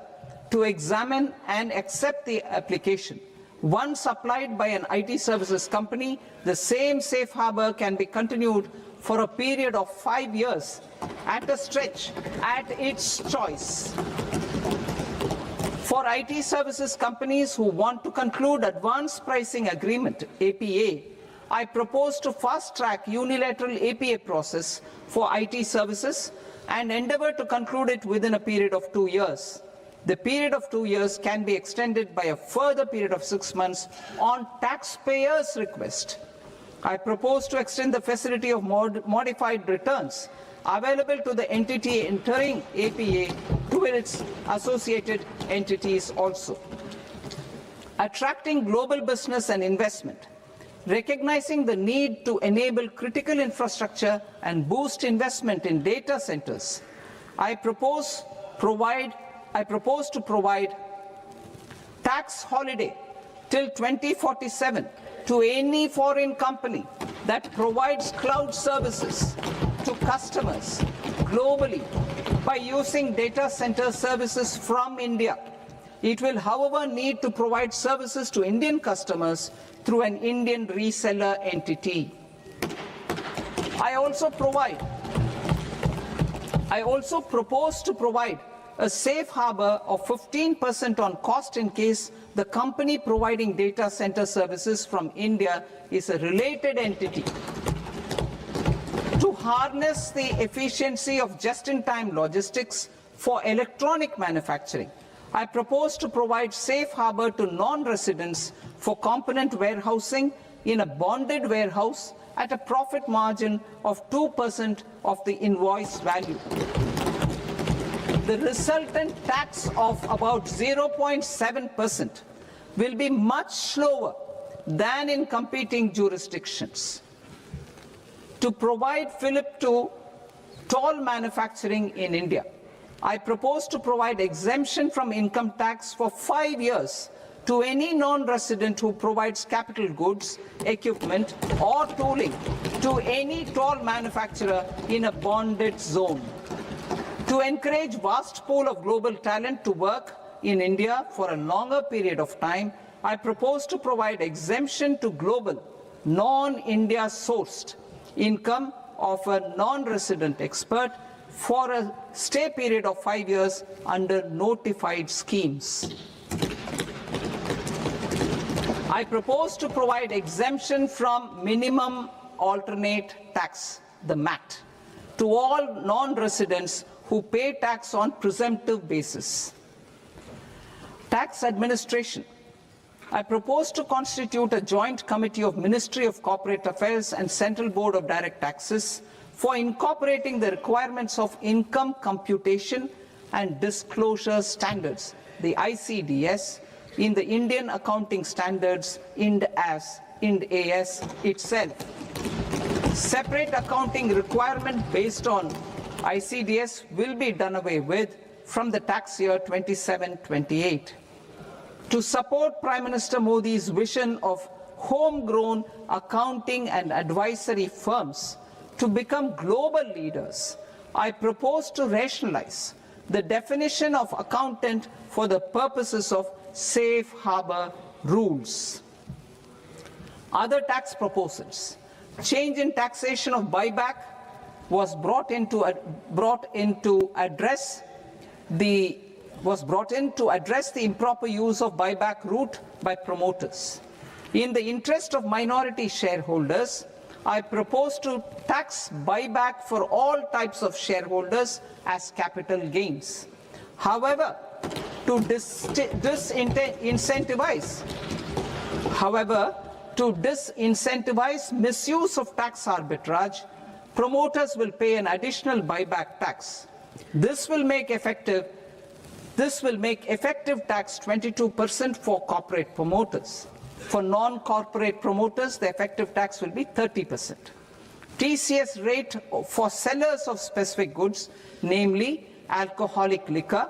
Speaker 1: to examine and accept the application. Once applied by an IT services company, the same safe harbor can be continued for a period of 5 years at a stretch at its choice. For IT services companies who want to conclude advanced pricing agreement, APA, I propose to fast-track unilateral APA process for IT services and endeavor to conclude it within a period of 2 years. The period of 2 years can be extended by a further period of 6 months on taxpayers' request. I propose to extend the facility of modified returns available to the entity entering APA to its associated entities also. Attracting global business and investment. Recognizing the need to enable critical infrastructure and boost investment in data centers, I propose to provide tax holiday till 2047 to any foreign company that provides cloud services to customers globally by using data center services from India. It will, however, need to provide services to Indian customers through an Indian reseller entity. I also propose to provide a safe harbor of 15% on cost in case the company providing data center services from India is a related entity. To harness the efficiency of just-in-time logistics for electronic manufacturing, I propose to provide safe harbor to non-residents for component warehousing in a bonded warehouse at a profit margin of 2% of the invoice value. The resultant tax of about 0.7% will be much lower than in competing jurisdictions. To provide fillip to toll manufacturing in India, I propose to provide exemption from income tax for 5 years to any non-resident who provides capital goods, equipment, or tooling to any toll manufacturer in a bonded zone. To encourage vast pool of global talent to work in India for a longer period of time, I propose to provide exemption to global, non-India sourced income of a non-resident expert for a stay period of 5 years under notified schemes. I propose to provide exemption from minimum alternate tax, the MAT, to all non-residents who pay tax on presumptive basis. Tax administration. I propose to constitute a joint committee of Ministry of Corporate Affairs and Central Board of Direct Taxes for incorporating the requirements of income computation and disclosure standards, the ICDS, in the Indian Accounting Standards, IND AS itself. Separate accounting requirement based on ICDS will be done away with from the tax year 27-28. To support Prime Minister Modi's vision of homegrown accounting and advisory firms to become global leaders, I propose to rationalize the definition of accountant for the purposes of safe harbor rules. Other tax proposals. Change in taxation of buyback was brought in to address the improper use of buyback route by promoters. In the interest of minority shareholders, I propose to tax buyback for all types of shareholders as capital gains. However, to disincentivize misuse of tax arbitrage, promoters will pay an additional buyback tax. This will make effective tax 22% for corporate promoters. For non-corporate promoters, the effective tax will be 30%. TCS rate for sellers of specific goods, namely alcoholic liquor,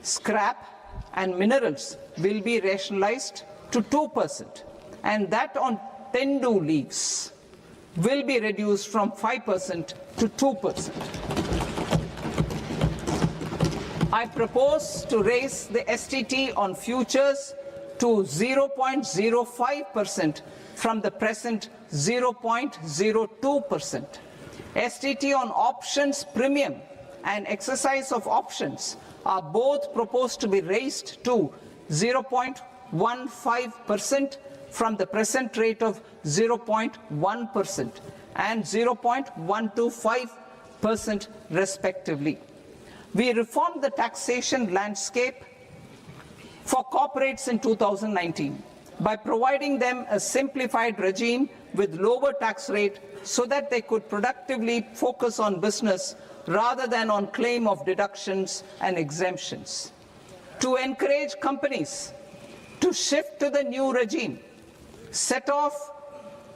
Speaker 1: scrap and minerals, will be rationalized to 2%, and that on tendu leaves will be reduced from 5% to 2%. I propose to raise the STT on futures to 0.05% from the present 0.02%. STT on options premium and exercise of options are both proposed to be raised to 0.15% from the present rate of 0.1% and 0.125% respectively. We reformed the taxation landscape for corporates in 2019 by providing them a simplified regime with lower tax rate so that they could productively focus on business rather than on claim of deductions and exemptions. To encourage companies to shift to the new regime, set off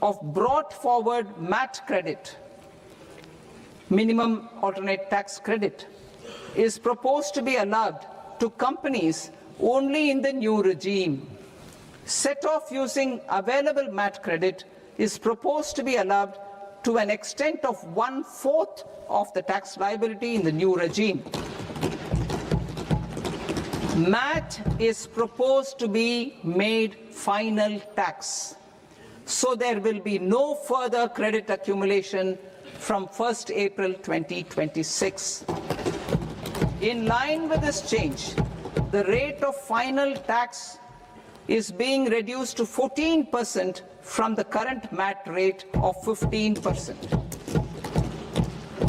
Speaker 1: of brought forward MAT credit, minimum alternate tax credit, is proposed to be allowed to companies only in the new regime. Set off using available MAT credit is proposed to be allowed to an extent of 1/4 of the tax liability in the new regime. MAT is proposed to be made final tax, so there will be no further credit accumulation from 1st April 2026. In line with this change, the rate of final tax is being reduced to 14% from the current MAT rate of 15%.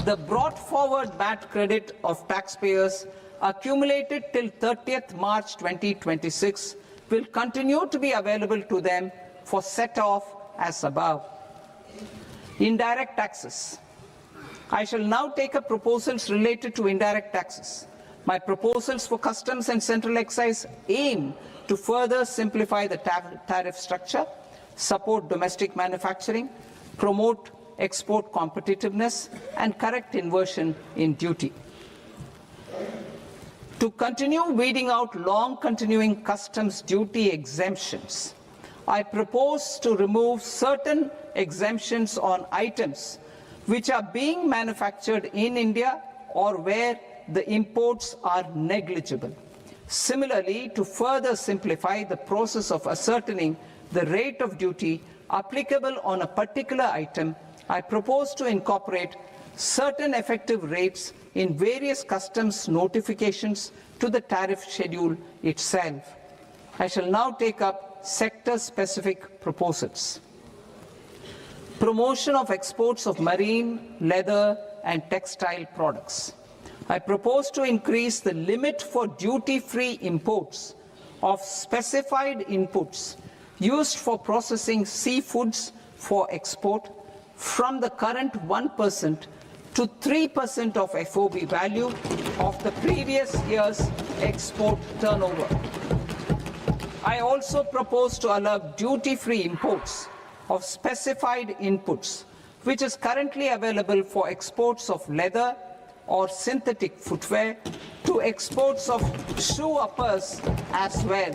Speaker 1: The brought forward MAT credit of taxpayers accumulated till 30th March 2026 will continue to be available to them for set-off as above. Indirect taxes. I shall now take up proposals related to indirect taxes. My proposals for customs and central excise aim to further simplify the tariff structure, support domestic manufacturing, promote export competitiveness, and correct inversion in duty. To continue weeding out long-continuing customs duty exemptions, I propose to remove certain exemptions on items which are being manufactured in India or where the imports are negligible. Similarly, to further simplify the process of ascertaining the rate of duty applicable on a particular item, I propose to incorporate certain effective rates in various customs notifications to the tariff schedule itself. I shall now take up sector-specific proposals. Promotion of exports of marine, leather, and textile products. I propose to increase the limit for duty-free imports of specified inputs used for processing seafoods for export from the current 1% to 3% of FOB value of the previous year's export turnover. I also propose to allow duty-free imports of specified inputs, which is currently available for exports of leather or synthetic footwear, to exports of shoe uppers as well.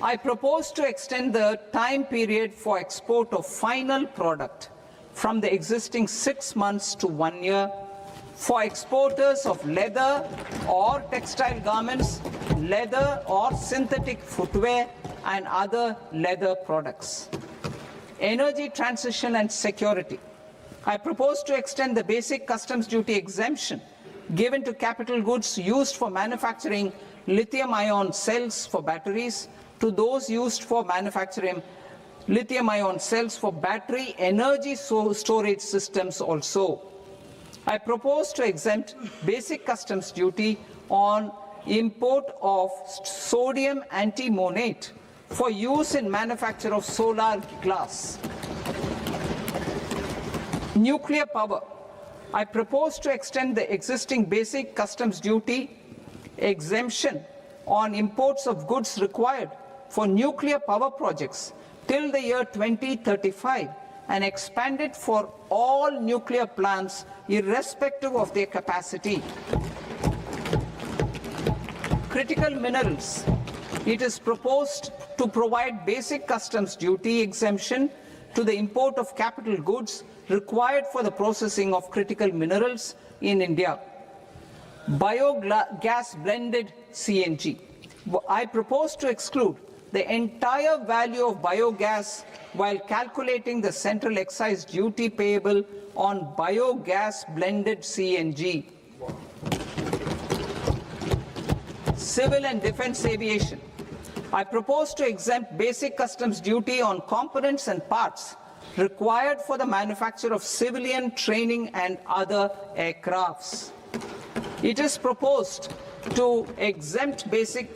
Speaker 1: I propose to extend the time period for export of final product from the existing 6 months to 1 year for exporters of leather or textile garments, leather or synthetic footwear, and other leather products. Energy transition and security. I propose to extend the basic customs duty exemption given to capital goods used for manufacturing lithium-ion cells for batteries to those used for manufacturing lithium-ion cells for battery energy storage systems also. I propose to exempt basic customs duty on import of sodium antimonate for use in manufacture of solar glass. Nuclear power. I propose to extend the existing basic customs duty exemption on imports of goods required for nuclear power projects till the year 2035 and expand it for all nuclear plants irrespective of their capacity. Critical minerals. It is proposed to provide basic customs duty exemption to the import of capital goods required for the processing of critical minerals in India. Biogas blended CNG. I propose to exclude the entire value of biogas while calculating the central excise duty payable on biogas blended CNG. Civil and defense aviation. I propose to exempt basic customs duty on components and parts required for the manufacture of civilian training and other aircrafts. It is proposed to exempt basic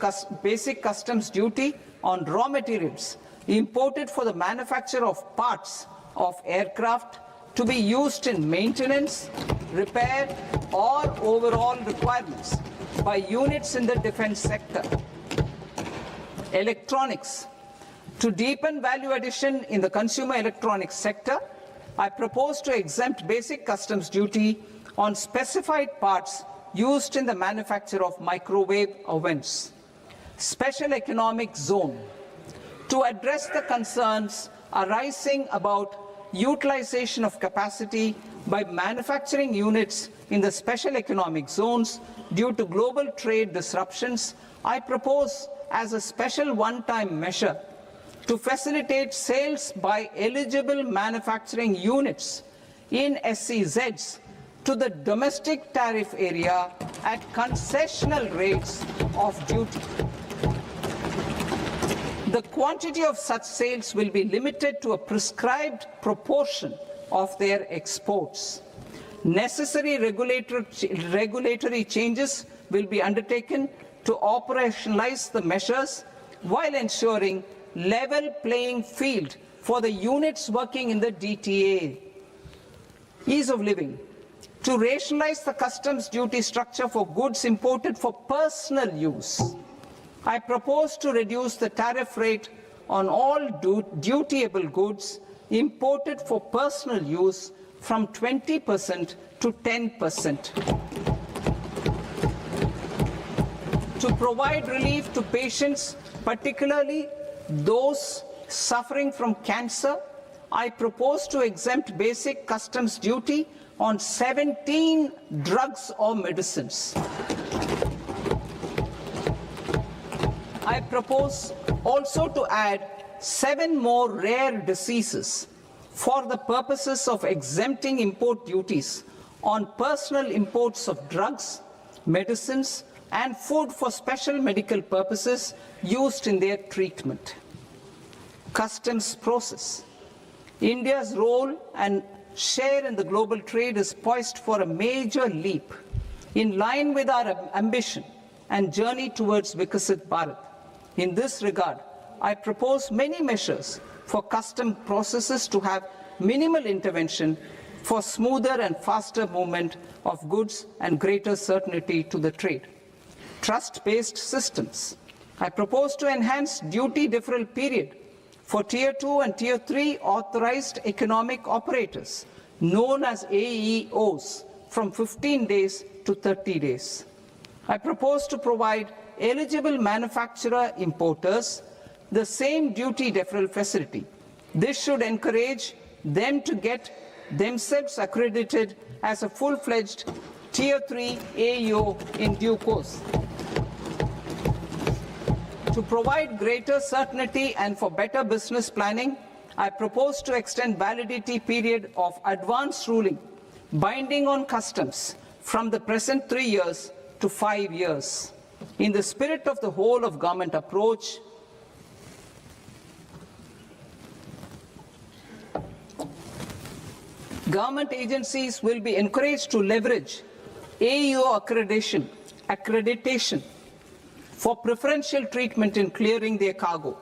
Speaker 1: customs duty on raw materials imported for the manufacture of parts of aircraft to be used in maintenance, repair, or overall requirements by units in the defense sector. Electronics. To deepen value addition in the consumer electronics sector, I propose to exempt basic customs duty on specified parts used in the manufacture of microwave ovens. Special economic zone. To address the concerns arising about utilization of capacity by manufacturing units in the special economic zones due to global trade disruptions, I propose as a special one-time measure to facilitate sales by eligible manufacturing units in SEZs to the domestic tariff area at concessional rates of duty. The quantity of such sales will be limited to a prescribed proportion of their exports. Necessary regulatory changes will be undertaken to operationalize the measures while ensuring level playing field for the units working in the DTA. Ease of living. To rationalize the customs duty structure for goods imported for personal use, I propose to reduce the tariff rate on all dutiable goods imported for personal use from 20% to 10%. To provide relief to patients, particularly those suffering from cancer, I propose to exempt basic customs duty on 17 drugs or medicines. I propose also to add 7 more rare diseases for the purposes of exempting import duties on personal imports of drugs, medicines, and food for special medical purposes used in their treatment. Customs process. India's role and share in the global trade is poised for a major leap in line with our ambition and journey towards Viksit Bharat. In this regard, I propose many measures for custom processes to have minimal intervention for smoother and faster movement of goods and greater certainty to the trade. Trust-based systems. I propose to enhance duty deferral period for Tier 2 and Tier 3 authorized economic operators, known as AEOs, from 15 days to 30 days. I propose to provide eligible manufacturer importers the same duty deferral facility. This should encourage them to get themselves accredited as a full-fledged Tier 3 AEO in due course. To provide greater certainty and for better business planning, I propose to extend validity period of advance ruling binding on customs from the present 3 years to 5 years. In the spirit of the whole of government approach, Government agencies will be encouraged to leverage AEO accreditation for preferential treatment in clearing their cargo.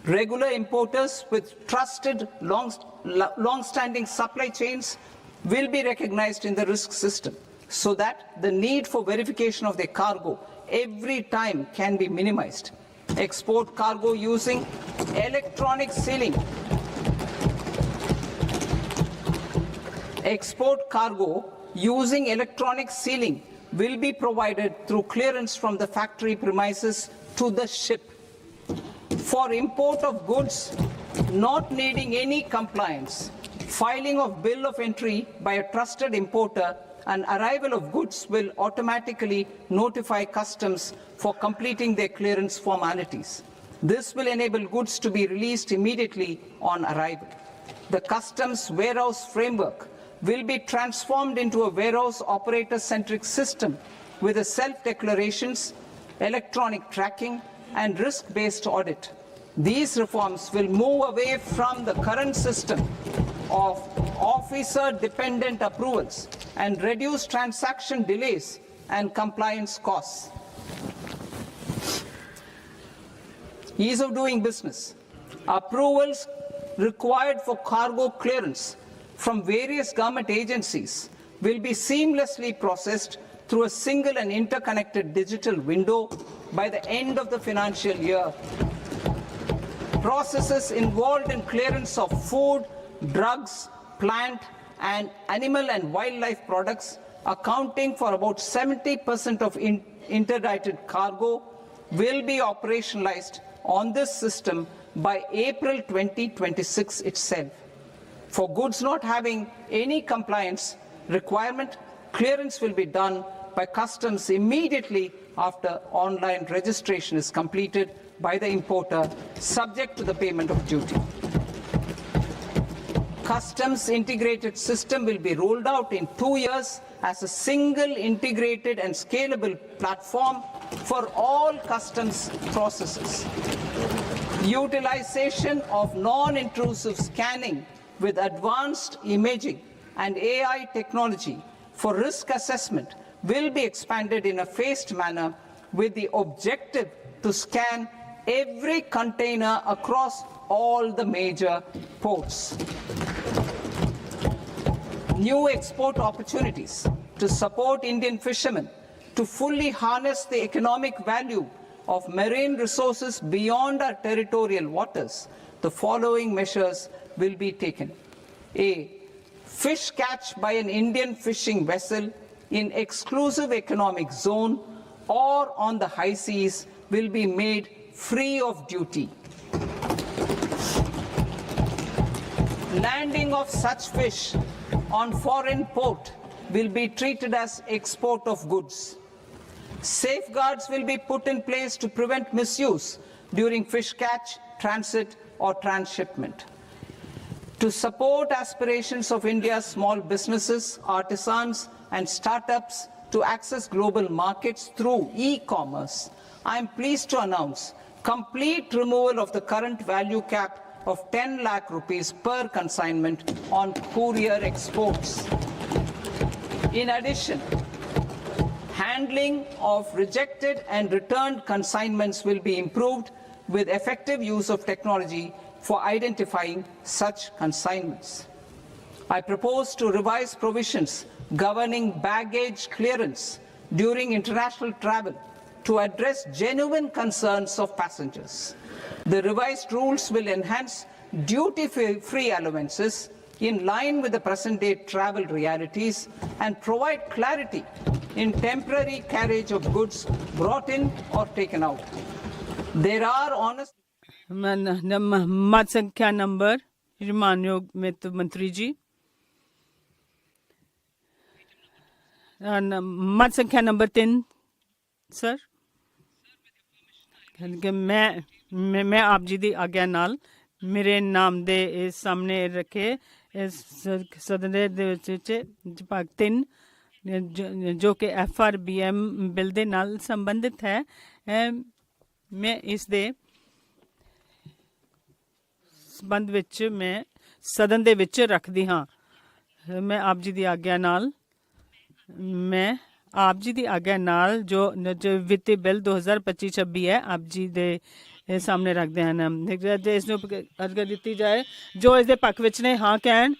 Speaker 1: Regular importers with trusted long-standing supply chains will be recognized in the risk system so that the need for verification of their cargo every time can be minimized. Export cargo using electronic sealing. Export cargo using electronic sealing will be provided through clearance from the factory premises to the ship. For import of goods not needing any compliance, filing of bill of entry by a trusted importer and arrival of goods will automatically notify customs for completing their clearance formalities. This will enable goods to be released immediately on arrival. The customs warehouse framework will be transformed into a warehouse operator-centric system with a self-declarations, electronic tracking, and risk-based audit. These reforms will move away from the current system of officer-dependent approvals and reduce transaction delays and compliance costs. Ease of doing business. Approvals required for cargo clearance from various government agencies will be seamlessly processed through a single and interconnected digital window by the end of the financial year. Processes involved in clearance of food, drugs, plant, and animal and wildlife products, accounting for about 70% of interdicted cargo, will be operationalized on this system by April 2026 itself. For goods not having any compliance requirement, clearance will be done by customs immediately after online registration is completed by the importer, subject to the payment of duty. Customs integrated system will be rolled out in 2 years as a single integrated and scalable platform for all customs processes. Utilization of non-intrusive scanning with advanced imaging and AI technology for risk assessment will be expanded in a phased manner with the objective to scan every container across all the major ports. New export opportunities to support Indian fishermen to fully harness the economic value of marine resources beyond our territorial waters. The following measures will be taken. A. Fish catch by an Indian fishing vessel in exclusive economic zone or on the high seas will be made free of duty. Landing of such fish on foreign port will be treated as export of goods. Safeguards will be put in place to prevent misuse during fish catch, transit, or transshipment. To support aspirations of India's small businesses, artisans, and startups to access global markets through e-commerce, I am pleased to announce complete removal of the current value cap of 10 lakh rupees per consignment on courier exports. In addition, handling of rejected and returned consignments will be improved with effective use of technology for identifying such consignments. I propose to revise provisions governing baggage clearance during international travel to address genuine concerns of passengers. The revised rules will enhance duty-free allowances in line with the present-day travel realities and provide clarity in temporary carriage of goods brought in or taken out. There are honest...
Speaker 3: मत संख्या number मानयोग वित्त मंत्री जी मत संख्या number 3 sir कि मैं आप जी दी आज्ञा नाल मेरे नाम दे इस सामने रखे इस सदन दे विच विभाग 3 जो कि FRBM बिल दे नाल संबंधित है मैं इस दे संबंध विच मैं सदन दे विच रखदी हां ਮੈਂ ਆਪ ਜੀ ਦੀ ਆਗਿਆ ਨਾਲ ਜੋ ਵਿੱਤੀ ਬਿੱਲ 2025-26 ਹੈ ਆਪ ਜੀ ਦੇ ਸਾਹਮਣੇ ਰੱਖਦੇ ਹਨ। ਜੇ ਇਸ ਨੂੰ ਅਰਜ਼ੀ ਦਿੱਤੀ ਜਾਏ, ਜੋ ਇਸ ਦੇ ਪੱਖ ਵਿੱਚ ਨੇ ਹਾਂ ਕਹਿਣ,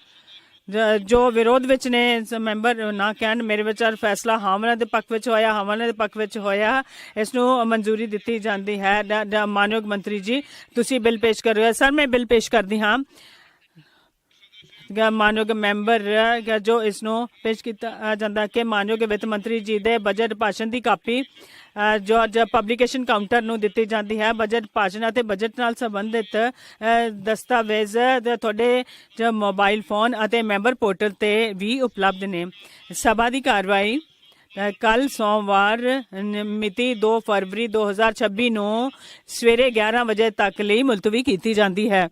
Speaker 3: ਜੋ ਵਿਰੋਧ ਵਿੱਚ ਨੇ ਮੈਂਬਰ ਨਾ ਕਹਿਣ। ਮੇਰੇ ਵਿਚਾਰ ਫੈਸਲਾ ਹਾਮਲਾਂ ਦੇ ਪੱਖ ਵਿੱਚ ਹੋਇਆ, ਹਾਮਲਾਂ ਦੇ ਪੱਖ ਵਿੱਚ ਹੋਇਆ। ਇਸ ਨੂੰ ਮਨਜ਼ੂਰੀ ਦਿੱਤੀ ਜਾਂਦੀ ਹੈ। ਮਾਨਯੋਗ ਮੰਤਰੀ ਜੀ, ਤੁਸੀਂ ਬਿੱਲ ਪੇਸ਼ ਕਰ ਰਹੇ ਹੋ। ਸਰ, ਮੈਂ ਬਿੱਲ ਪੇਸ਼ ਕਰਦੀ ਹਾਂ। ਮਾਨਯੋਗ ਮੈਂਬਰ ਜੋ ਇਸ ਨੂੰ ਪੇਸ਼ ਕੀਤਾ ਜਾਂਦਾ ਕਿ ਮਾਨਯੋਗ ਵਿੱਤ ਮੰਤਰੀ ਜੀ ਦੇ ਬਜਟ ਭਾਸ਼ਣ ਦੀ ਕਾਪੀ ਜੋ ਪਬਲੀਕੇਸ਼ਨ ਕਾਊਂਟਰ ਨੂੰ ਦਿੱਤੀ ਜਾਂਦੀ ਹੈ। ਬਜਟ ਭਾਸ਼ਣ ਅਤੇ ਬਜਟ ਨਾਲ ਸੰਬੰਧਿਤ ਦਸਤਾਵੇਜ਼ ਤੁਹਾਡੇ ਜੋ ਮੋਬਾਈਲ ਫੋਨ ਅਤੇ ਮੈਂਬਰ ਪੋਰਟਲ 'ਤੇ ਵੀ ਉਪਲਬਧ ਨੇ। ਸਭਾ ਦੀ ਕਾਰਵਾਈ ਕੱਲ ਸੋਮਵਾਰ ਮਿਤੀ 2 ਫਰਵਰੀ 2026 ਨੂੰ ਸਵੇਰੇ 11 ਵਜੇ ਤੱਕ ਲਈ ਮੁਲਤਵੀ ਕੀਤੀ ਜਾਂਦੀ ਹੈ।